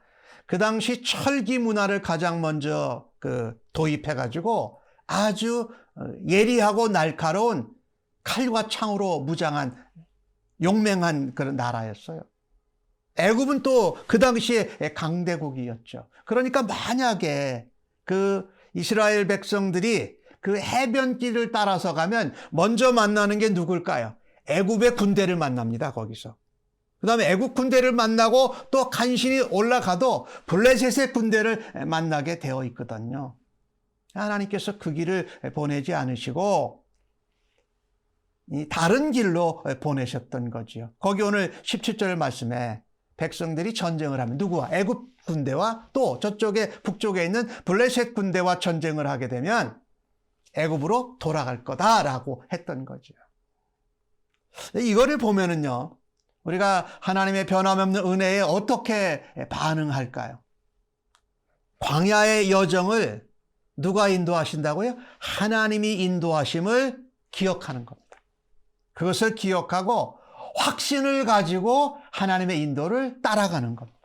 그 당시 철기 문화를 가장 먼저 도입해가지고 아주 예리하고 날카로운 칼과 창으로 무장한 용맹한 그런 나라였어요. 애굽은 또 그 당시에 강대국이었죠. 그러니까 만약에 그 이스라엘 백성들이 그 해변길을 따라서 가면 먼저 만나는 게 누굴까요? 애굽의 군대를 만납니다. 거기서. 그 다음에 애국 군대를 만나고 또 간신히 올라가도 블레셋의 군대를 만나게 되어 있거든요. 하나님께서 그 길을 보내지 않으시고 다른 길로 보내셨던 거지요. 거기 오늘 17절 말씀에 백성들이 전쟁을 하면 누구와? 애국 군대와 또 저쪽에 북쪽에 있는 블레셋 군대와 전쟁을 하게 되면 애굽으로 돌아갈 거다라고 했던 거죠. 이거를 보면은요, 우리가 하나님의 변함없는 은혜에 어떻게 반응할까요? 광야의 여정을 누가 인도하신다고요? 하나님이 인도하심을 기억하는 겁니다. 그것을 기억하고 확신을 가지고 하나님의 인도를 따라가는 겁니다.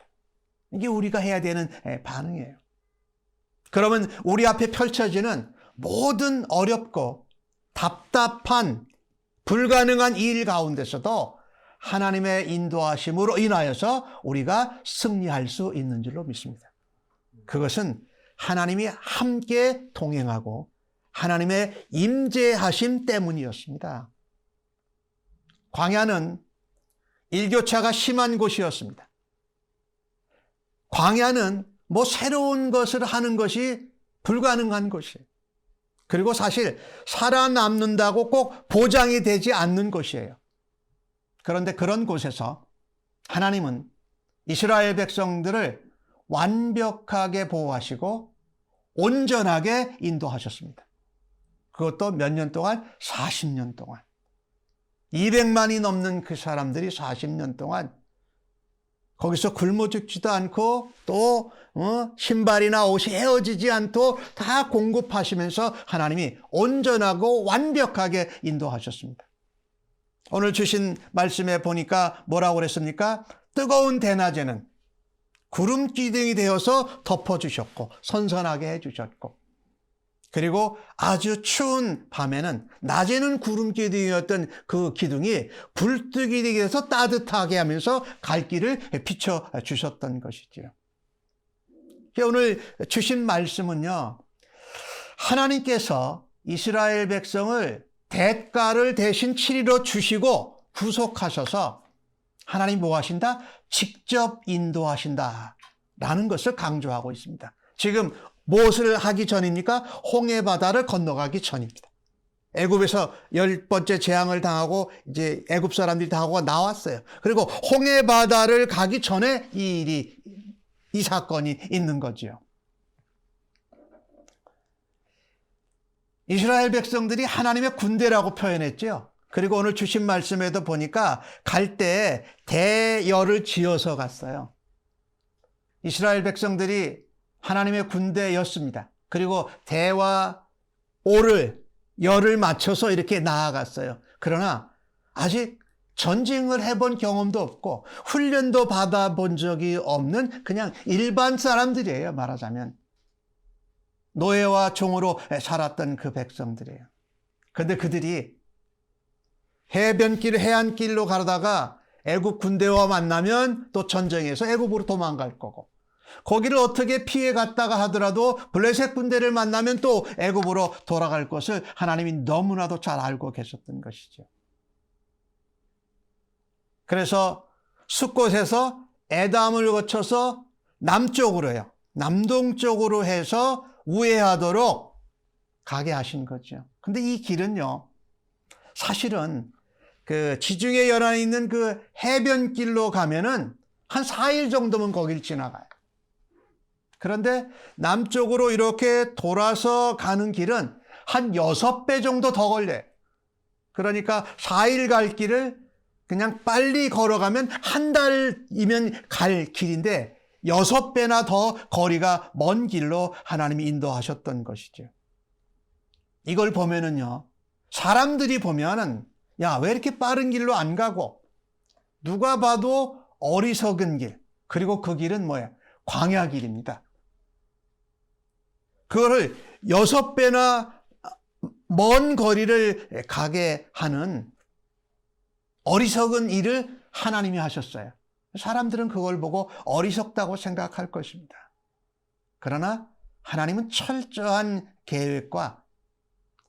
이게 우리가 해야 되는 반응이에요. 그러면 우리 앞에 펼쳐지는 모든 어렵고 답답한 불가능한 일 가운데서도 하나님의 인도하심으로 인하여서 우리가 승리할 수 있는 줄로 믿습니다. 그것은 하나님이 함께 동행하고 하나님의 임재하심 때문이었습니다. 광야는 일교차가 심한 곳이었습니다. 광야는 뭐 새로운 것을 하는 것이 불가능한 곳이에요. 그리고 사실 살아남는다고 꼭 보장이 되지 않는 곳이에요. 그런데 그런 곳에서 하나님은 이스라엘 백성들을 완벽하게 보호하시고 온전하게 인도하셨습니다. 그것도 몇 년 동안? 40년 동안. 200만이 넘는 그 사람들이 40년 동안 거기서 굶어 죽지도 않고 또 신발이나 옷이 헤어지지 않도록 다 공급하시면서 하나님이 온전하고 완벽하게 인도하셨습니다. 오늘 주신 말씀에 보니까 뭐라고 그랬습니까? 뜨거운 대낮에는 구름 기둥이 되어서 덮어주셨고 선선하게 해주셨고, 그리고 아주 추운 밤에는 낮에는 구름 기둥이었던 그 기둥이 불뜨기 되어서 따뜻하게 하면서 갈 길을 비춰주셨던 것이지요. 오늘 주신 말씀은요, 하나님께서 이스라엘 백성을 대가를 대신 치리로 주시고 구속하셔서 하나님 뭐 하신다? 직접 인도하신다 라는 것을 강조하고 있습니다. 지금 무엇을 하기 전입니까? 홍해바다를 건너가기 전입니다. 애굽에서 10번째 재앙을 당하고 이제 애굽 사람들이 당하고 나왔어요. 그리고 홍해바다를 가기 전에 이 사건이 있는 거지요. 이스라엘 백성들이 하나님의 군대라고 표현했죠. 그리고 오늘 주신 말씀에도 보니까 갈 때 대열을 지어서 갔어요. 이스라엘 백성들이 하나님의 군대였습니다. 그리고 대와 오를 열을 맞춰서 이렇게 나아갔어요. 그러나 아직 전쟁을 해본 경험도 없고 훈련도 받아본 적이 없는 그냥 일반 사람들이에요. 말하자면 노예와 종으로 살았던 그 백성들이에요. 그런데 그들이 해변길, 해안길로 가다가 애굽 군대와 만나면 또 전쟁에서 애굽으로 도망갈 거고, 거기를 어떻게 피해 갔다가 하더라도 블레셋 군대를 만나면 또 애굽으로 돌아갈 것을 하나님이 너무나도 잘 알고 계셨던 것이죠. 그래서 숫곳에서 에담을 거쳐서 남쪽으로요, 남동쪽으로 해서 우회하도록 가게 하신 거죠. 근데 이 길은요, 사실은 그 지중해 연안에 있는 그 해변길로 가면은 한 4일 정도면 거길 지나가요. 그런데 남쪽으로 이렇게 돌아서 가는 길은 한 6배 정도 더 걸려요. 그러니까 4일 갈 길을 그냥 빨리 걸어가면 한 달이면 갈 길인데 6배나 더 거리가 먼 길로 하나님이 인도하셨던 것이죠. 이걸 보면은요, 사람들이 보면은 야, 왜 이렇게 빠른 길로 안 가고, 누가 봐도 어리석은 길, 그리고 그 길은 뭐예요? 광야 길입니다. 그거를 6배나 먼 거리를 가게 하는 어리석은 일을 하나님이 하셨어요. 사람들은 그걸 보고 어리석다고 생각할 것입니다. 그러나 하나님은 철저한 계획과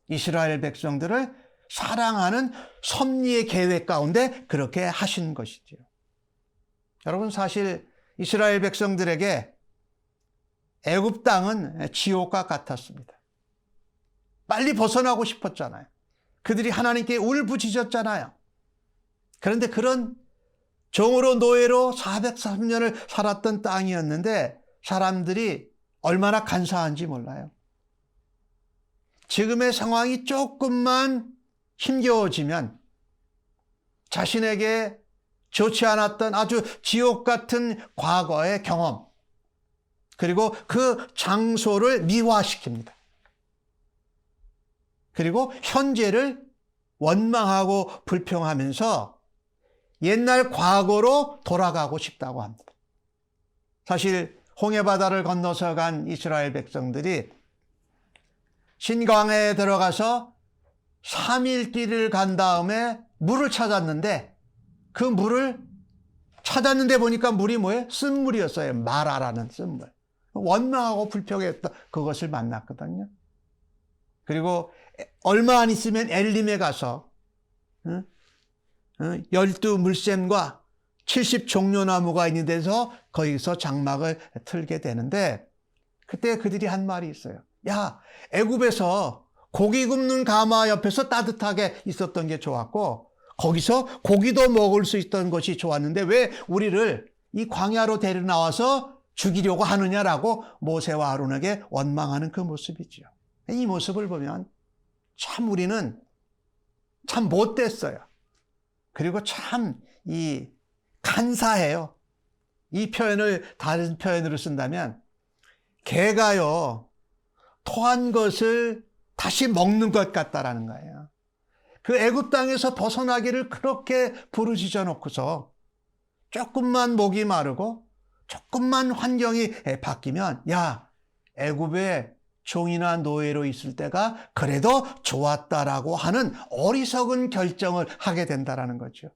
이스라엘 백성들을 사랑하는 섭리의 계획 가운데 그렇게 하신 것이죠. 여러분, 사실 이스라엘 백성들에게 애굽 땅은 지옥과 같았습니다. 빨리 벗어나고 싶었잖아요. 그들이 하나님께 울부짖었잖아요. 그런데 그런 종으로 노예로 430년을 살았던 땅이었는데 사람들이 얼마나 간사한지 몰라요. 지금의 상황이 조금만 힘겨워지면 자신에게 좋지 않았던 아주 지옥 같은 과거의 경험, 그리고 그 장소를 미화시킵니다. 그리고 현재를 원망하고 불평하면서 옛날 과거로 돌아가고 싶다고 합니다. 사실 홍해바다를 건너서 간 이스라엘 백성들이 신광야에 들어가서 3일 길을 간 다음에 물을 찾았는데 그 물을 찾았는데 보니까 물이 뭐예요? 쓴물이었어요. 마라라는 쓴물. 원망하고 불평했던 그것을 만났거든요. 그리고 얼마 안 있으면 엘림에 가서 12물샘과 70종려나무가 있는 데서 거기서 장막을 틀게 되는데 그때 그들이 한 말이 있어요. 야, 애굽에서 고기 굽는 가마 옆에서 따뜻하게 있었던 게 좋았고 거기서 고기도 먹을 수 있던 것이 좋았는데 왜 우리를 이 광야로 데려 나와서 죽이려고 하느냐라고 모세와 아론에게 원망하는 그 모습이죠. 이 모습을 보면 참 우리는 참 못됐어요. 그리고 참 간사해요. 이 표현을 다른 표현으로 쓴다면 개가요 토한 것을 다시 먹는 것 같다라는 거예요. 그 애굽 땅에서 벗어나기를 그렇게 부르짖어 놓고서 조금만 목이 마르고 조금만 환경이 바뀌면 야, 애굽에 종이나 노예로 있을 때가 그래도 좋았다라고 하는 어리석은 결정을 하게 된다라는 거죠.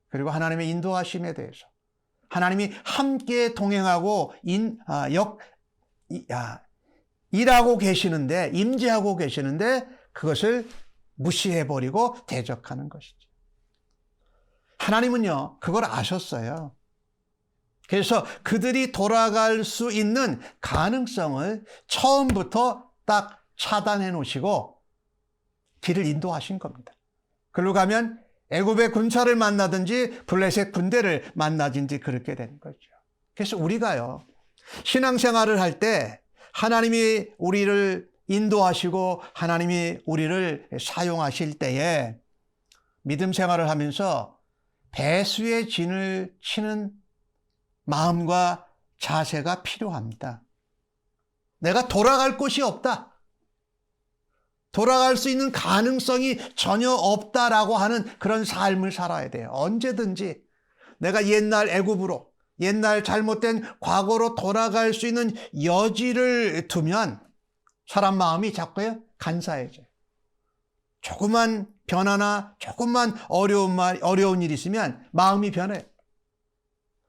그리고 하나님의 인도하심에 대해서 하나님이 함께 동행하고 일하고 계시는데 임재하고 계시는데 그것을 무시해버리고 대적하는 것이죠. 하나님은요 그걸 아셨어요. 그래서 그들이 돌아갈 수 있는 가능성을 처음부터 딱 차단해 놓으시고 길을 인도하신 겁니다. 그리고 가면 애굽의 군사를 만나든지 블레셋 군대를 만나든지 그렇게 되는 거죠. 그래서 우리가요 신앙생활을 할 때 하나님이 우리를 인도하시고 하나님이 우리를 사용하실 때에 믿음 생활을 하면서 배수의 진을 치는 마음과 자세가 필요합니다. 내가 돌아갈 곳이 없다. 돌아갈 수 있는 가능성이 전혀 없다라고 하는 그런 삶을 살아야 돼요. 언제든지 내가 옛날 애굽으로 옛날 잘못된 과거로 돌아갈 수 있는 여지를 두면 사람 마음이 자꾸요 간사해져요. 조그만 변화나 조금만 어려운 일이 있으면 마음이 변해요.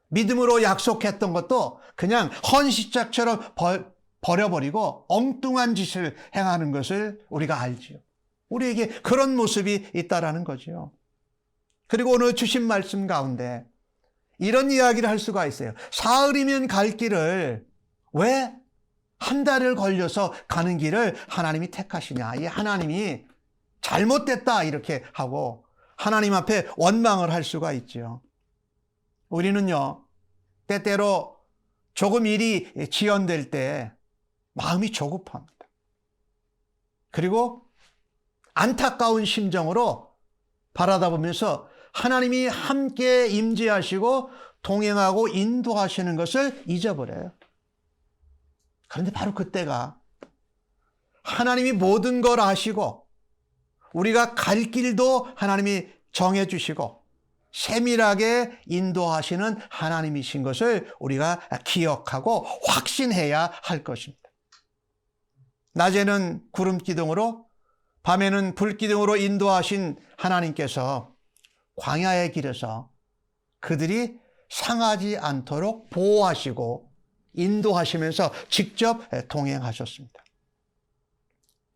믿음으로 약속했던 것도 그냥 헌시짝처럼 버려버리고 엉뚱한 짓을 행하는 것을 우리가 알지요. 우리에게 그런 모습이 있다라는 거죠. 그리고 오늘 주신 말씀 가운데 이런 이야기를 할 수가 있어요. 사흘이면 갈 길을 왜 한 달을 걸려서 가는 길을 하나님이 택하시냐. 이 하나님이 잘못됐다 이렇게 하고 하나님 앞에 원망을 할 수가 있죠. 우리는요 때때로 조금 일이 지연될 때 마음이 조급합니다. 그리고 안타까운 심정으로 바라다 보면서 하나님이 함께 임재하시고 동행하고 인도하시는 것을 잊어버려요. 그런데 바로 그때가 하나님이 모든 걸 아시고 우리가 갈 길도 하나님이 정해 주시고 세밀하게 인도하시는 하나님이신 것을 우리가 기억하고 확신해야 할 것입니다. 낮에는 구름 기둥으로, 밤에는 불 기둥으로 인도하신 하나님께서 광야의 길에서 그들이 상하지 않도록 보호하시고 인도하시면서 직접 동행하셨습니다.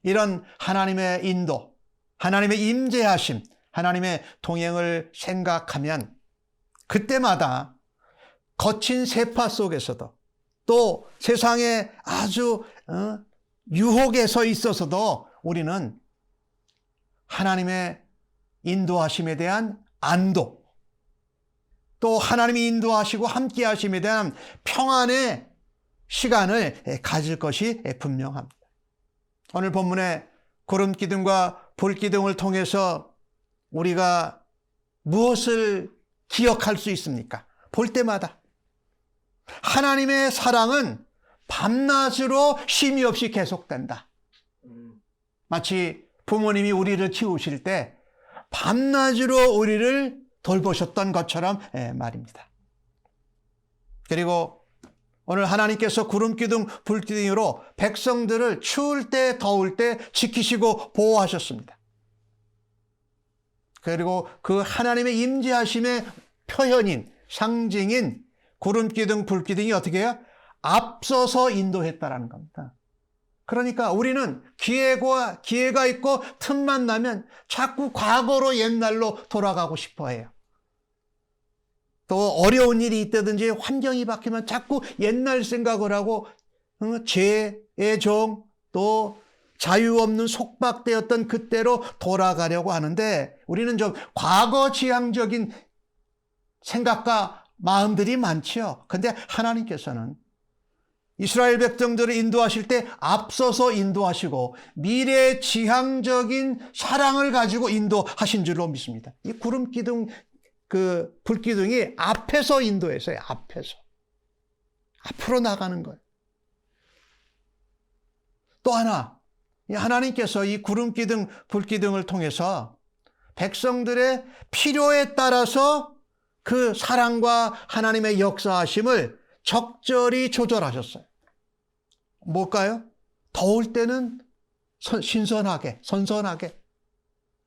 이런 하나님의 인도, 하나님의 임재하심, 하나님의 동행을 생각하면 그때마다 거친 세파 속에서도 또 세상에 아주 유혹에서 있어서도 우리는 하나님의 인도하심에 대한 안도, 또 하나님이 인도하시고 함께 하심에 대한 평안의 시간을 가질 것이 분명합니다. 오늘 본문의 구름 기둥과 불 기둥을 통해서 우리가 무엇을 기억할 수 있습니까? 볼 때마다 하나님의 사랑은 밤낮으로 쉼이 없이 계속된다. 마치 부모님이 우리를 키우실 때 밤낮으로 우리를 돌보셨던 것처럼 말입니다. 그리고 오늘 하나님께서 구름기둥, 불기둥으로 백성들을 추울 때 더울 때 지키시고 보호하셨습니다. 그리고 그 하나님의 임재하심의 표현인, 상징인 구름기둥, 불기둥이 어떻게 해요? 앞서서 인도했다라는 겁니다. 그러니까 우리는 기회가 있고 틈만 나면 자꾸 과거로 옛날로 돌아가고 싶어 해요. 또 어려운 일이 있다든지 환경이 바뀌면 자꾸 옛날 생각을 하고 죄의 종, 또 자유 없는 속박되었던 그때로 돌아가려고 하는데 우리는 좀 과거 지향적인 생각과 마음들이 많지요. 그런데 하나님께서는 이스라엘 백성들을 인도하실 때 앞서서 인도하시고 미래 지향적인 사랑을 가지고 인도하신 줄로 믿습니다. 이 구름 기둥, 그 불기둥이 앞에서 인도했어요. 앞에서. 앞으로 나가는 거예요. 또 하나, 하나님께서 이 구름 기둥, 불기둥을 통해서 백성들의 필요에 따라서 그 사랑과 하나님의 역사하심을 적절히 조절하셨어요. 뭘까요? 더울 때는 신선하게, 선선하게,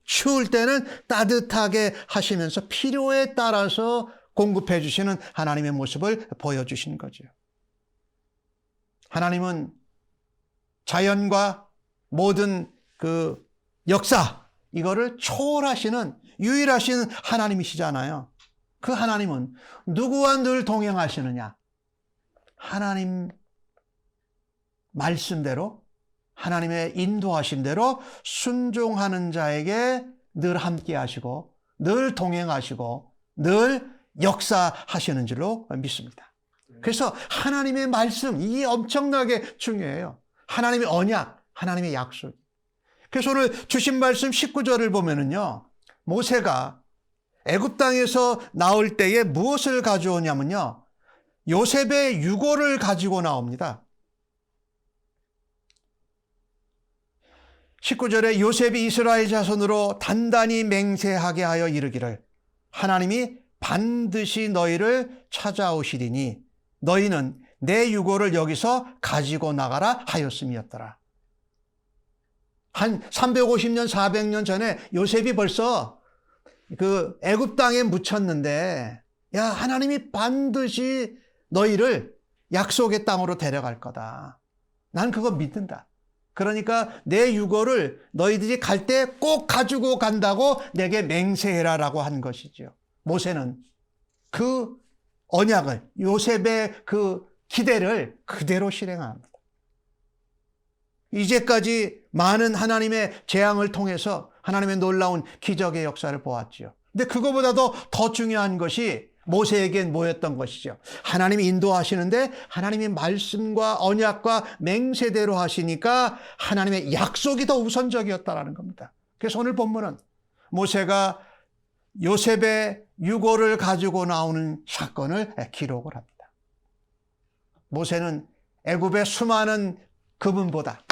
추울 때는 따뜻하게 하시면서 필요에 따라서 공급해 주시는 하나님의 모습을 보여주신 거죠. 하나님은 자연과 모든 그 역사, 이거를 초월하시는 유일하신 하나님이시잖아요. 그 하나님은 누구와 늘 동행하시느냐? 하나님 말씀대로, 하나님의 인도하신 대로 순종하는 자에게 늘 함께 하시고 늘 동행하시고 늘 역사하시는 줄로 믿습니다. 그래서 하나님의 말씀, 이게 엄청나게 중요해요. 하나님의 언약, 하나님의 약속. 그래서 오늘 주신 말씀 19절을 보면은요, 모세가 애굽 땅에서 나올 때에 무엇을 가져오냐면요, 요셉의 유고를 가지고 나옵니다. 19절에 요셉이 이스라엘 자손으로 단단히 맹세하게 하여 이르기를 하나님이 반드시 너희를 찾아오시리니 너희는 내 유고를 여기서 가지고 나가라 하였음이었더라. 한 350년, 400년 전에 요셉이 벌써 그 애굽 땅에 묻혔는데, 야, 하나님이 반드시 너희를 약속의 땅으로 데려갈 거다. 난 그거 믿는다. 그러니까 내 유고를 너희들이 갈 때 꼭 가지고 간다고 내게 맹세해라라고 한 것이죠. 모세는 그 언약을, 요셉의 그 기대를 그대로 실행합니다. 이제까지 많은 하나님의 재앙을 통해서 하나님의 놀라운 기적의 역사를 보았죠. 근데 그거보다도 더 중요한 것이 모세에겐 뭐였던 것이죠? 하나님이 인도하시는데 하나님의 말씀과 언약과 맹세대로 하시니까 하나님의 약속이 더 우선적이었다라는 겁니다. 그래서 오늘 본문은 모세가 요셉의 유고를 가지고 나오는 사건을 기록을 합니다. 모세는 애굽의 수많은 그분보다,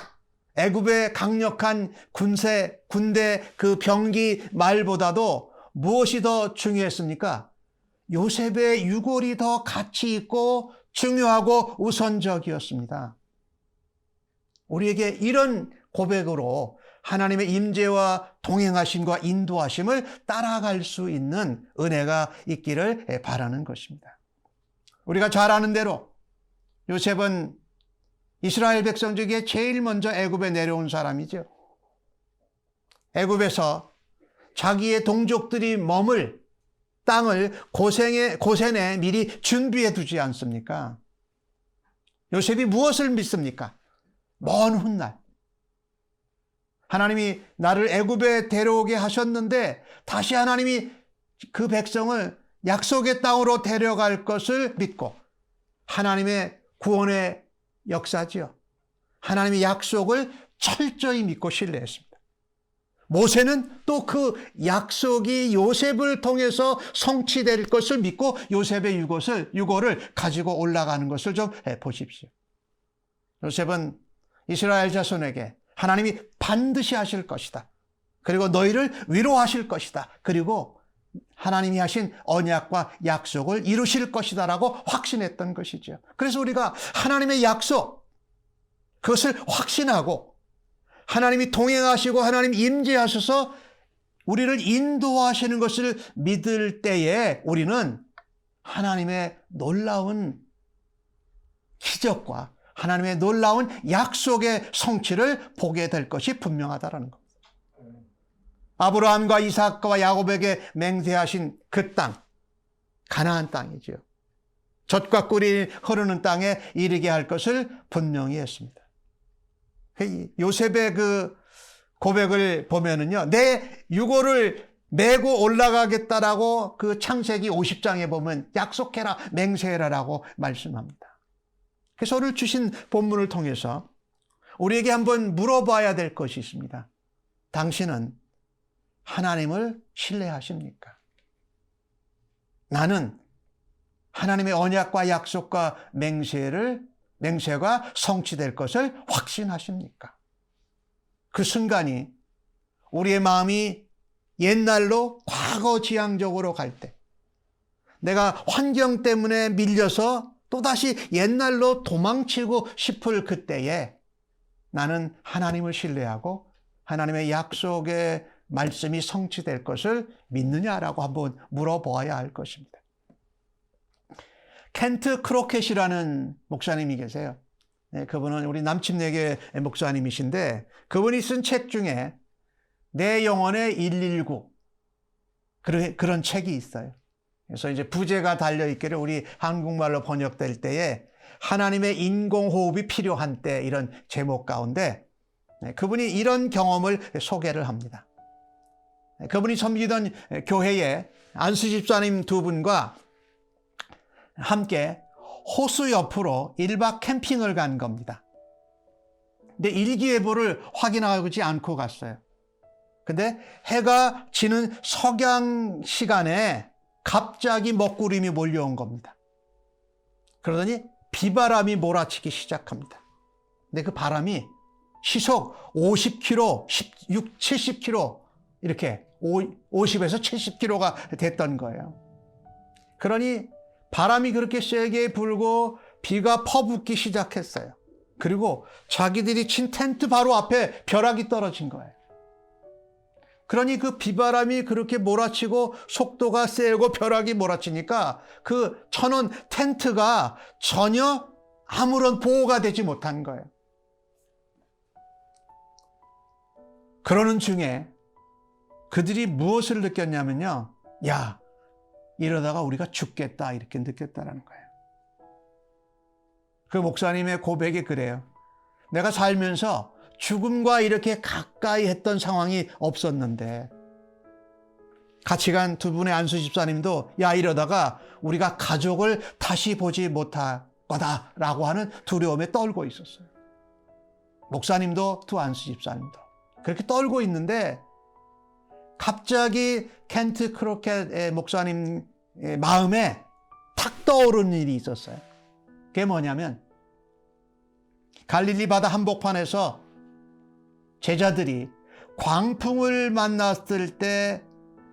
애굽의 강력한 군대 그 병기 말보다도 무엇이 더 중요했습니까? 요셉의 유골이 더 가치 있고 중요하고 우선적이었습니다. 우리에게 이런 고백으로 하나님의 임재와 동행하심과 인도하심을 따라갈 수 있는 은혜가 있기를 바라는 것입니다. 우리가 잘 아는 대로 요셉은 이스라엘 백성 중에 제일 먼저 애굽에 내려온 사람이죠. 애굽에서 자기의 동족들이 머물 땅을 고센에 미리 준비해 두지 않습니까? 요셉이 무엇을 믿습니까? 먼 훗날 하나님이 나를 애굽에 데려오게 하셨는데 다시 하나님이 그 백성을 약속의 땅으로 데려갈 것을 믿고 하나님의 구원의 역사지요. 하나님의 약속을 철저히 믿고 신뢰했습니다. 모세는 또 그 약속이 요셉을 통해서 성취될 것을 믿고 요셉의 유골을 가지고 올라가는 것을 좀 보십시오. 요셉은 이스라엘 자손에게 하나님이 반드시 하실 것이다. 그리고 너희를 위로하실 것이다. 그리고 하나님이 하신 언약과 약속을 이루실 것이다 라고 확신했던 것이죠. 그래서 우리가 하나님의 약속, 그것을 확신하고 하나님이 동행하시고 하나님 임재하셔서 우리를 인도하시는 것을 믿을 때에 우리는 하나님의 놀라운 기적과 하나님의 놀라운 약속의 성취를 보게 될 것이 분명하다라는 겁니다. 아브라함과 이삭과 야곱에게 맹세하신 그 땅, 가나안 땅이죠. 젖과 꿀이 흐르는 땅에 이르게 할 것을 분명히 했습니다. 요셉의 그 고백을 보면은요, 내 유골을 메고 올라가겠다라고 그 창세기 50장에 보면 약속해라, 맹세해라라고 말씀합니다. 그래서 오늘 주신 본문을 통해서 우리에게 한번 물어봐야 될 것이 있습니다. 당신은 하나님을 신뢰하십니까? 나는 하나님의 언약과 약속과 맹세가 성취될 것을 확신하십니까? 그 순간이 우리의 마음이 옛날로 과거 지향적으로 갈 때, 내가 환경 때문에 밀려서 또다시 옛날로 도망치고 싶을 그때에 나는 하나님을 신뢰하고 하나님의 약속의 말씀이 성취될 것을 믿느냐라고 한번 물어보아야 할 것입니다. 켄트 크로켓이라는 목사님이 계세요. 그분은 우리 남침내교 목사님이신데 그분이 쓴 책 중에 내 영혼의 119 그런 책이 있어요. 그래서 이제 부제가 달려있기를 우리 한국말로 번역될 때에 하나님의 인공호흡이 필요한 때 이런 제목 가운데 그분이 이런 경험을 소개를 합니다. 그분이 섬기던 교회에 안수 집사님 두 분과 함께 호수 옆으로 1박 캠핑을 간 겁니다. 근데 일기예보를 확인하지 않고 갔어요. 근데 해가 지는 석양 시간에 갑자기 먹구름이 몰려온 겁니다. 그러더니 비바람이 몰아치기 시작합니다. 근데 그 바람이 시속 50km, 70km 이렇게 50에서 70km가 됐던 거예요. 그러니 바람이 그렇게 세게 불고 비가 퍼붓기 시작했어요. 그리고 자기들이 친 텐트 바로 앞에 벼락이 떨어진 거예요. 그러니 그 비바람이 그렇게 몰아치고 속도가 세고 벼락이 몰아치니까 그 쳐놓은 텐트가 전혀 아무런 보호가 되지 못한 거예요. 그러는 중에 그들이 무엇을 느꼈냐면요. 야, 이러다가 우리가 죽겠다 이렇게 느꼈다는 거예요. 그 목사님의 고백이 그래요. 내가 살면서 죽음과 이렇게 가까이 했던 상황이 없었는데 같이 간 두 분의 안수 집사님도 야 이러다가 우리가 가족을 다시 보지 못할 거다라고 하는 두려움에 떨고 있었어요. 목사님도 두 안수 집사님도 그렇게 떨고 있는데 갑자기 켄트 크로켓 목사님 마음에 탁 떠오른 일이 있었어요. 그게 뭐냐면 갈릴리 바다 한복판에서 제자들이 광풍을 만났을 때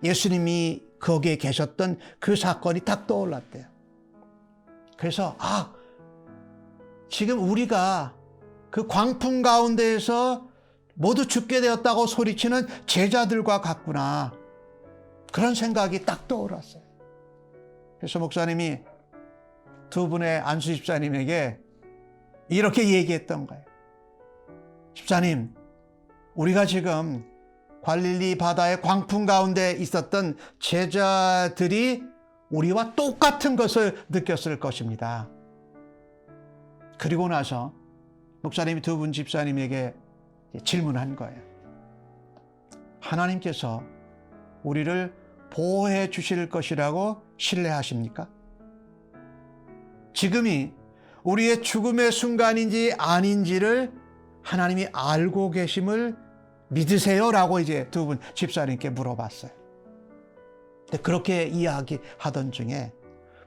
예수님이 거기에 계셨던 그 사건이 딱 떠올랐대요. 그래서 지금 우리가 그 광풍 가운데에서 모두 죽게 되었다고 소리치는 제자들과 같구나. 그런 생각이 딱 떠올랐어요. 그래서 목사님이 두 분의 안수 집사님에게 이렇게 얘기했던 거예요. 집사님, 우리가 지금 갈릴리 바다의 광풍 가운데 있었던 제자들이 우리와 똑같은 것을 느꼈을 것입니다. 그리고 나서 목사님이 두 분 집사님에게 질문한 거예요. 하나님께서 우리를 보호해 주실 것이라고 신뢰하십니까? 지금이 우리의 죽음의 순간인지 아닌지를 하나님이 알고 계심을 믿으세요? 라고 이제 두 분 집사님께 물어봤어요. 근데 그렇게 이야기하던 중에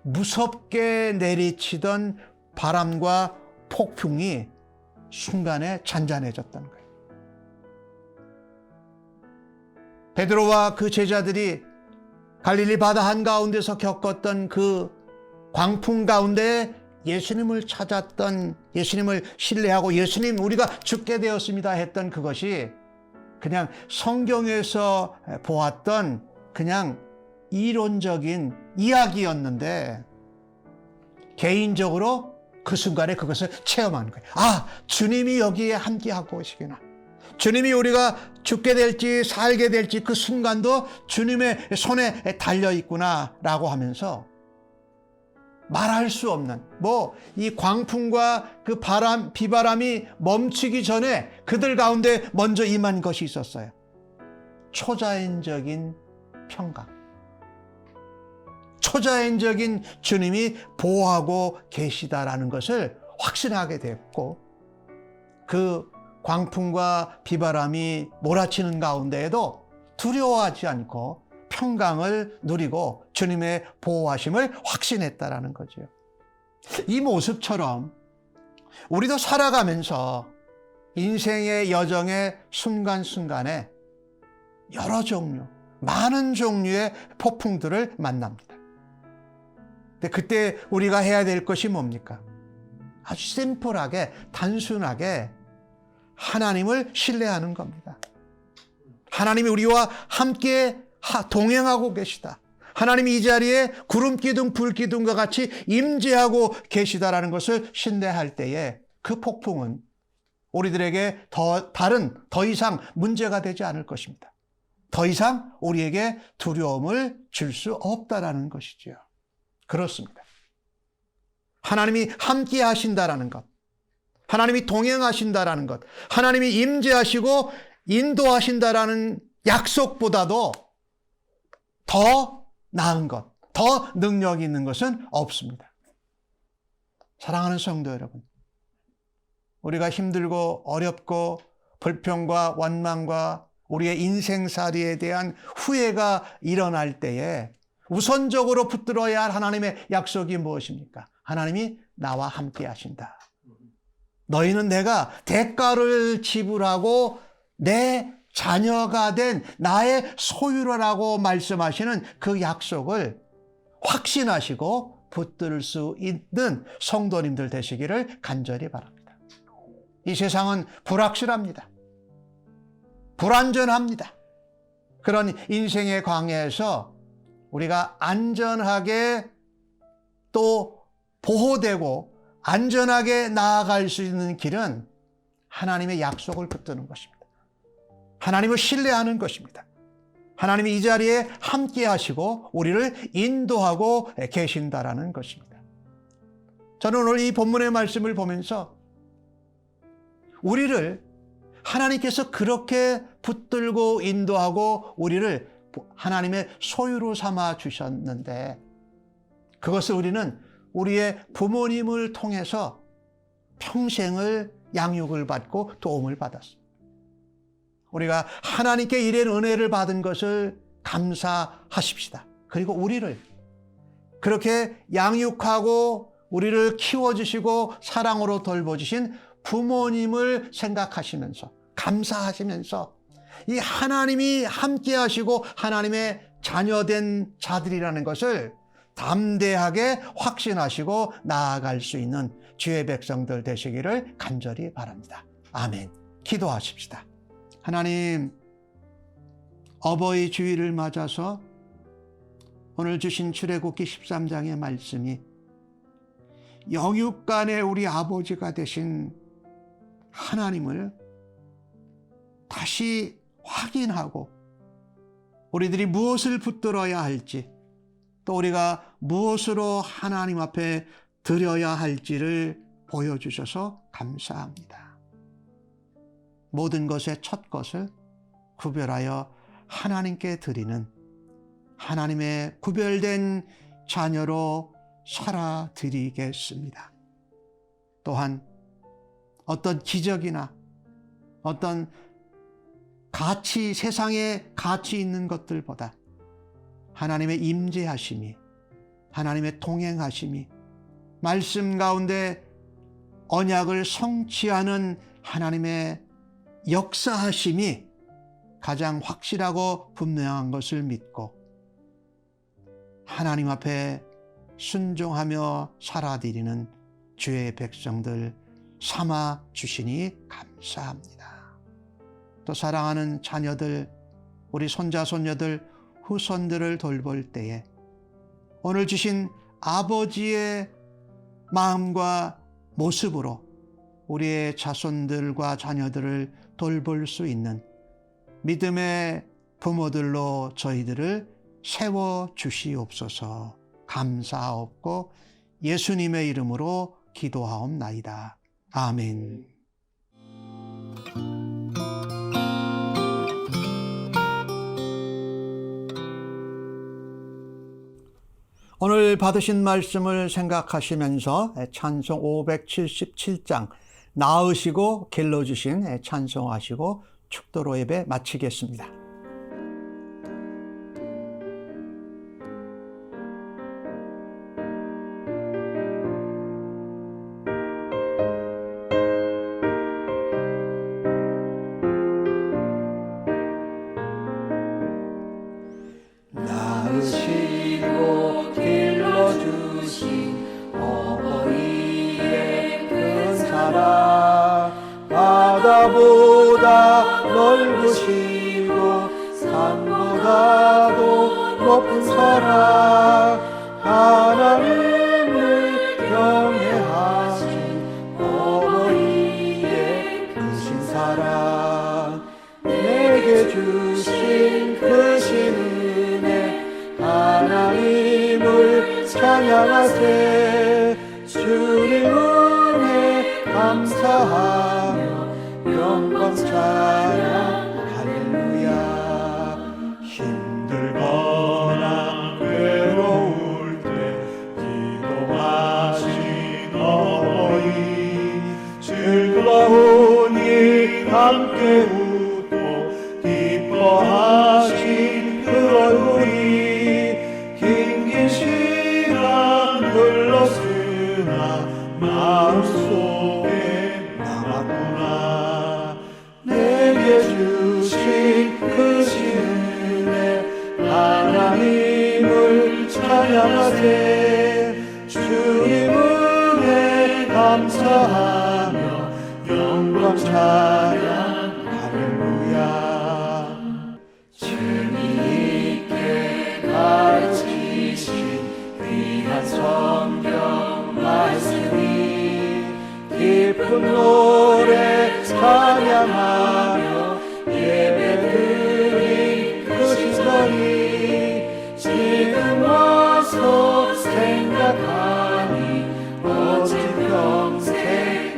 무섭게 내리치던 바람과 폭풍이 순간에 잔잔해졌던 거예요. 베드로와 그 제자들이 갈릴리 바다 한가운데서 겪었던 그 광풍 가운데 예수님을 찾았던, 예수님을 신뢰하고 예수님 우리가 죽게 되었습니다 했던 그것이 그냥 성경에서 보았던 그냥 이론적인 이야기였는데 개인적으로 그 순간에 그것을 체험하는 거예요. 주님이 여기에 함께하고 계시구나. 주님이 우리가 죽게 될지 살게 될지 그 순간도 주님의 손에 달려있구나 라고 하면서 말할 수 없는 이 광풍과 그 비바람이 멈추기 전에 그들 가운데 먼저 임한 것이 있었어요. 초자연적인 평강. 초자연적인 주님이 보호하고 계시다라는 것을 확신하게 됐고, 그 광풍과 비바람이 몰아치는 가운데에도 두려워하지 않고 평강을 누리고 주님의 보호하심을 확신했다라는 거죠. 이 모습처럼 우리도 살아가면서 인생의 여정의 순간순간에 여러 종류, 많은 종류의 폭풍들을 만납니다. 근데 그때 우리가 해야 될 것이 뭡니까? 아주 심플하게, 단순하게 하나님을 신뢰하는 겁니다. 하나님이 우리와 함께 동행하고 계시다. 하나님이 이 자리에 구름기둥, 불기둥과 같이 임재하고 계시다라는 것을 신뢰할 때에 그 폭풍은 우리들에게 더 이상 문제가 되지 않을 것입니다. 더 이상 우리에게 두려움을 줄 수 없다라는 것이죠. 그렇습니다. 하나님이 함께 하신다라는 것, 하나님이 동행하신다라는 것, 하나님이 임재하시고 인도하신다라는 약속보다도 더 나은 것, 더 능력 있는 것은 없습니다. 사랑하는 성도 여러분, 우리가 힘들고 어렵고 불평과 원망과 우리의 인생살이에 대한 후회가 일어날 때에 우선적으로 붙들어야 할 하나님의 약속이 무엇입니까? 하나님이 나와 함께 하신다. 너희는 내가 대가를 지불하고 내 자녀가 된 나의 소유라고 말씀하시는 그 약속을 확신하시고 붙들 수 있는 성도님들 되시기를 간절히 바랍니다. 이 세상은 불확실합니다. 불안전합니다. 그런 인생의 광야에서 우리가 안전하게 또 보호되고 안전하게 나아갈 수 있는 길은 하나님의 약속을 붙드는 것입니다. 하나님을 신뢰하는 것입니다. 하나님이 이 자리에 함께 하시고 우리를 인도하고 계신다라는 것입니다. 저는 오늘 이 본문의 말씀을 보면서 우리를 하나님께서 그렇게 붙들고 인도하고 우리를 하나님의 소유로 삼아 주셨는데 그것을 우리는 우리의 부모님을 통해서 평생을 양육을 받고 도움을 받았습니다. 우리가 하나님께 이런 은혜를 받은 것을 감사하십시다. 그리고 우리를 그렇게 양육하고 우리를 키워주시고 사랑으로 돌보주신 부모님을 생각하시면서 감사하시면서 이 하나님이 함께 하시고 하나님의 자녀된 자들이라는 것을 담대하게 확신하시고 나아갈 수 있는 주의 백성들 되시기를 간절히 바랍니다. 아멘. 기도하십시다. 하나님, 어버이 주일을 맞아서 오늘 주신 출애굽기 13장의 말씀이 영육간의 우리 아버지가 되신 하나님을 다시 확인하고 우리들이 무엇을 붙들어야 할지, 또 우리가 무엇으로 하나님 앞에 드려야 할지를 보여주셔서 감사합니다. 모든 것의 첫 것을 구별하여 하나님께 드리는 하나님의 구별된 자녀로 살아드리겠습니다. 또한 어떤 기적이나 어떤 가치, 세상에 가치 있는 것들보다 하나님의 임재하심이, 하나님의 동행하심이, 말씀 가운데 언약을 성취하는 하나님의 역사하심이 가장 확실하고 분명한 것을 믿고 하나님 앞에 순종하며 살아드리는 주의 백성들 삼아 주시니 감사합니다. 또 사랑하는 자녀들, 우리 손자 손녀들, 후손들을 돌볼 때에 오늘 주신 아버지의 마음과 모습으로 우리의 자손들과 자녀들을 돌볼 수 있는 믿음의 부모들로 저희들을 세워 주시옵소서. 감사하옵고 예수님의 이름으로 기도하옵나이다. 아멘. 오늘 받으신 말씀을 생각하시면서 찬송 577장 나으시고 길러주신 찬송하시고 축도로 예배 마치겠습니다. 나으시고 길러주신 어버이의 큰 사랑, 바다보다 넓으시고 산보다도 높은 사랑, 하나님을 경외하신 어버이의 크신 사랑, 내게 주신 크신 은혜, 하나님을 찬양하세. 주님 은혜 감사하며 영광 찬양 할렐루야. 힘들거나 괴로울 때 기도하신 어버이, 즐거우니 함께 웃고 기뻐하신 그 얼굴이 긴 시간 흘렀으나 마음속에 남았구나. 내게 주신 크신 은혜, 하나님을 찬양하세. 주님 은혜 감사하며 영광 찬양 할렐루야. 재미있게 가르치신 귀한 성경 말씀이 깊은 노래 찬양하며 예배드린 그 시선이 지금 와서 생각하니 어찌 평생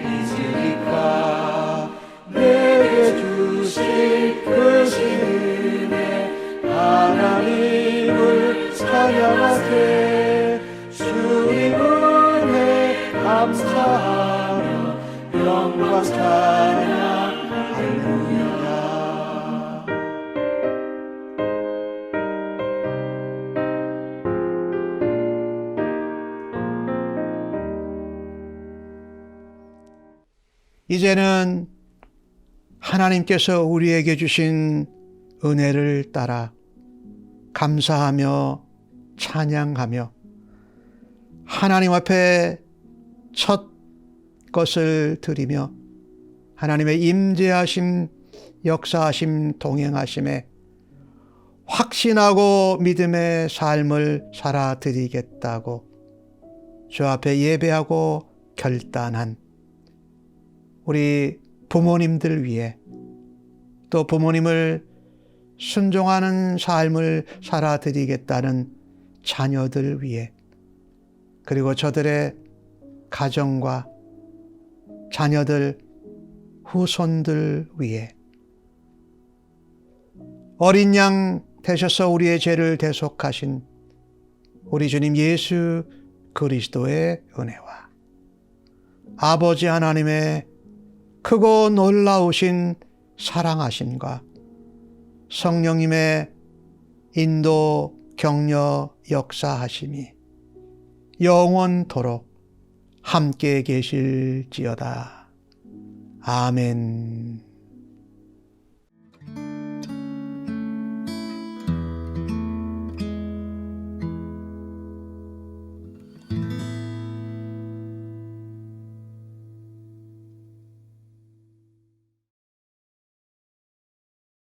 잊으리까. 내게 주신 크신 은혜, 하나님을 찬양하세. 주님 은혜 감사하며 영광 찬양 할렐루야. 이제는 하나님께서 우리에게 주신 은혜를 따라 감사하며 찬양하며 하나님 앞에 첫 것을 드리며 하나님의 임재하심, 역사하심, 동행하심에 확신하고 믿음의 삶을 살아드리겠다고 주 앞에 예배하고 결단한 우리 부모님들 위해 또 부모님을 순종하는 삶을 살아드리겠다는 자녀들 위해 그리고 저들의 가정과 자녀들, 후손들 위해 어린 양 되셔서 우리의 죄를 대속하신 우리 주님 예수 그리스도의 은혜와 아버지 하나님의 크고 놀라우신 사랑하심과 성령님의 인도, 격려, 역사하심이 영원토록 함께 계실지어다. 아멘.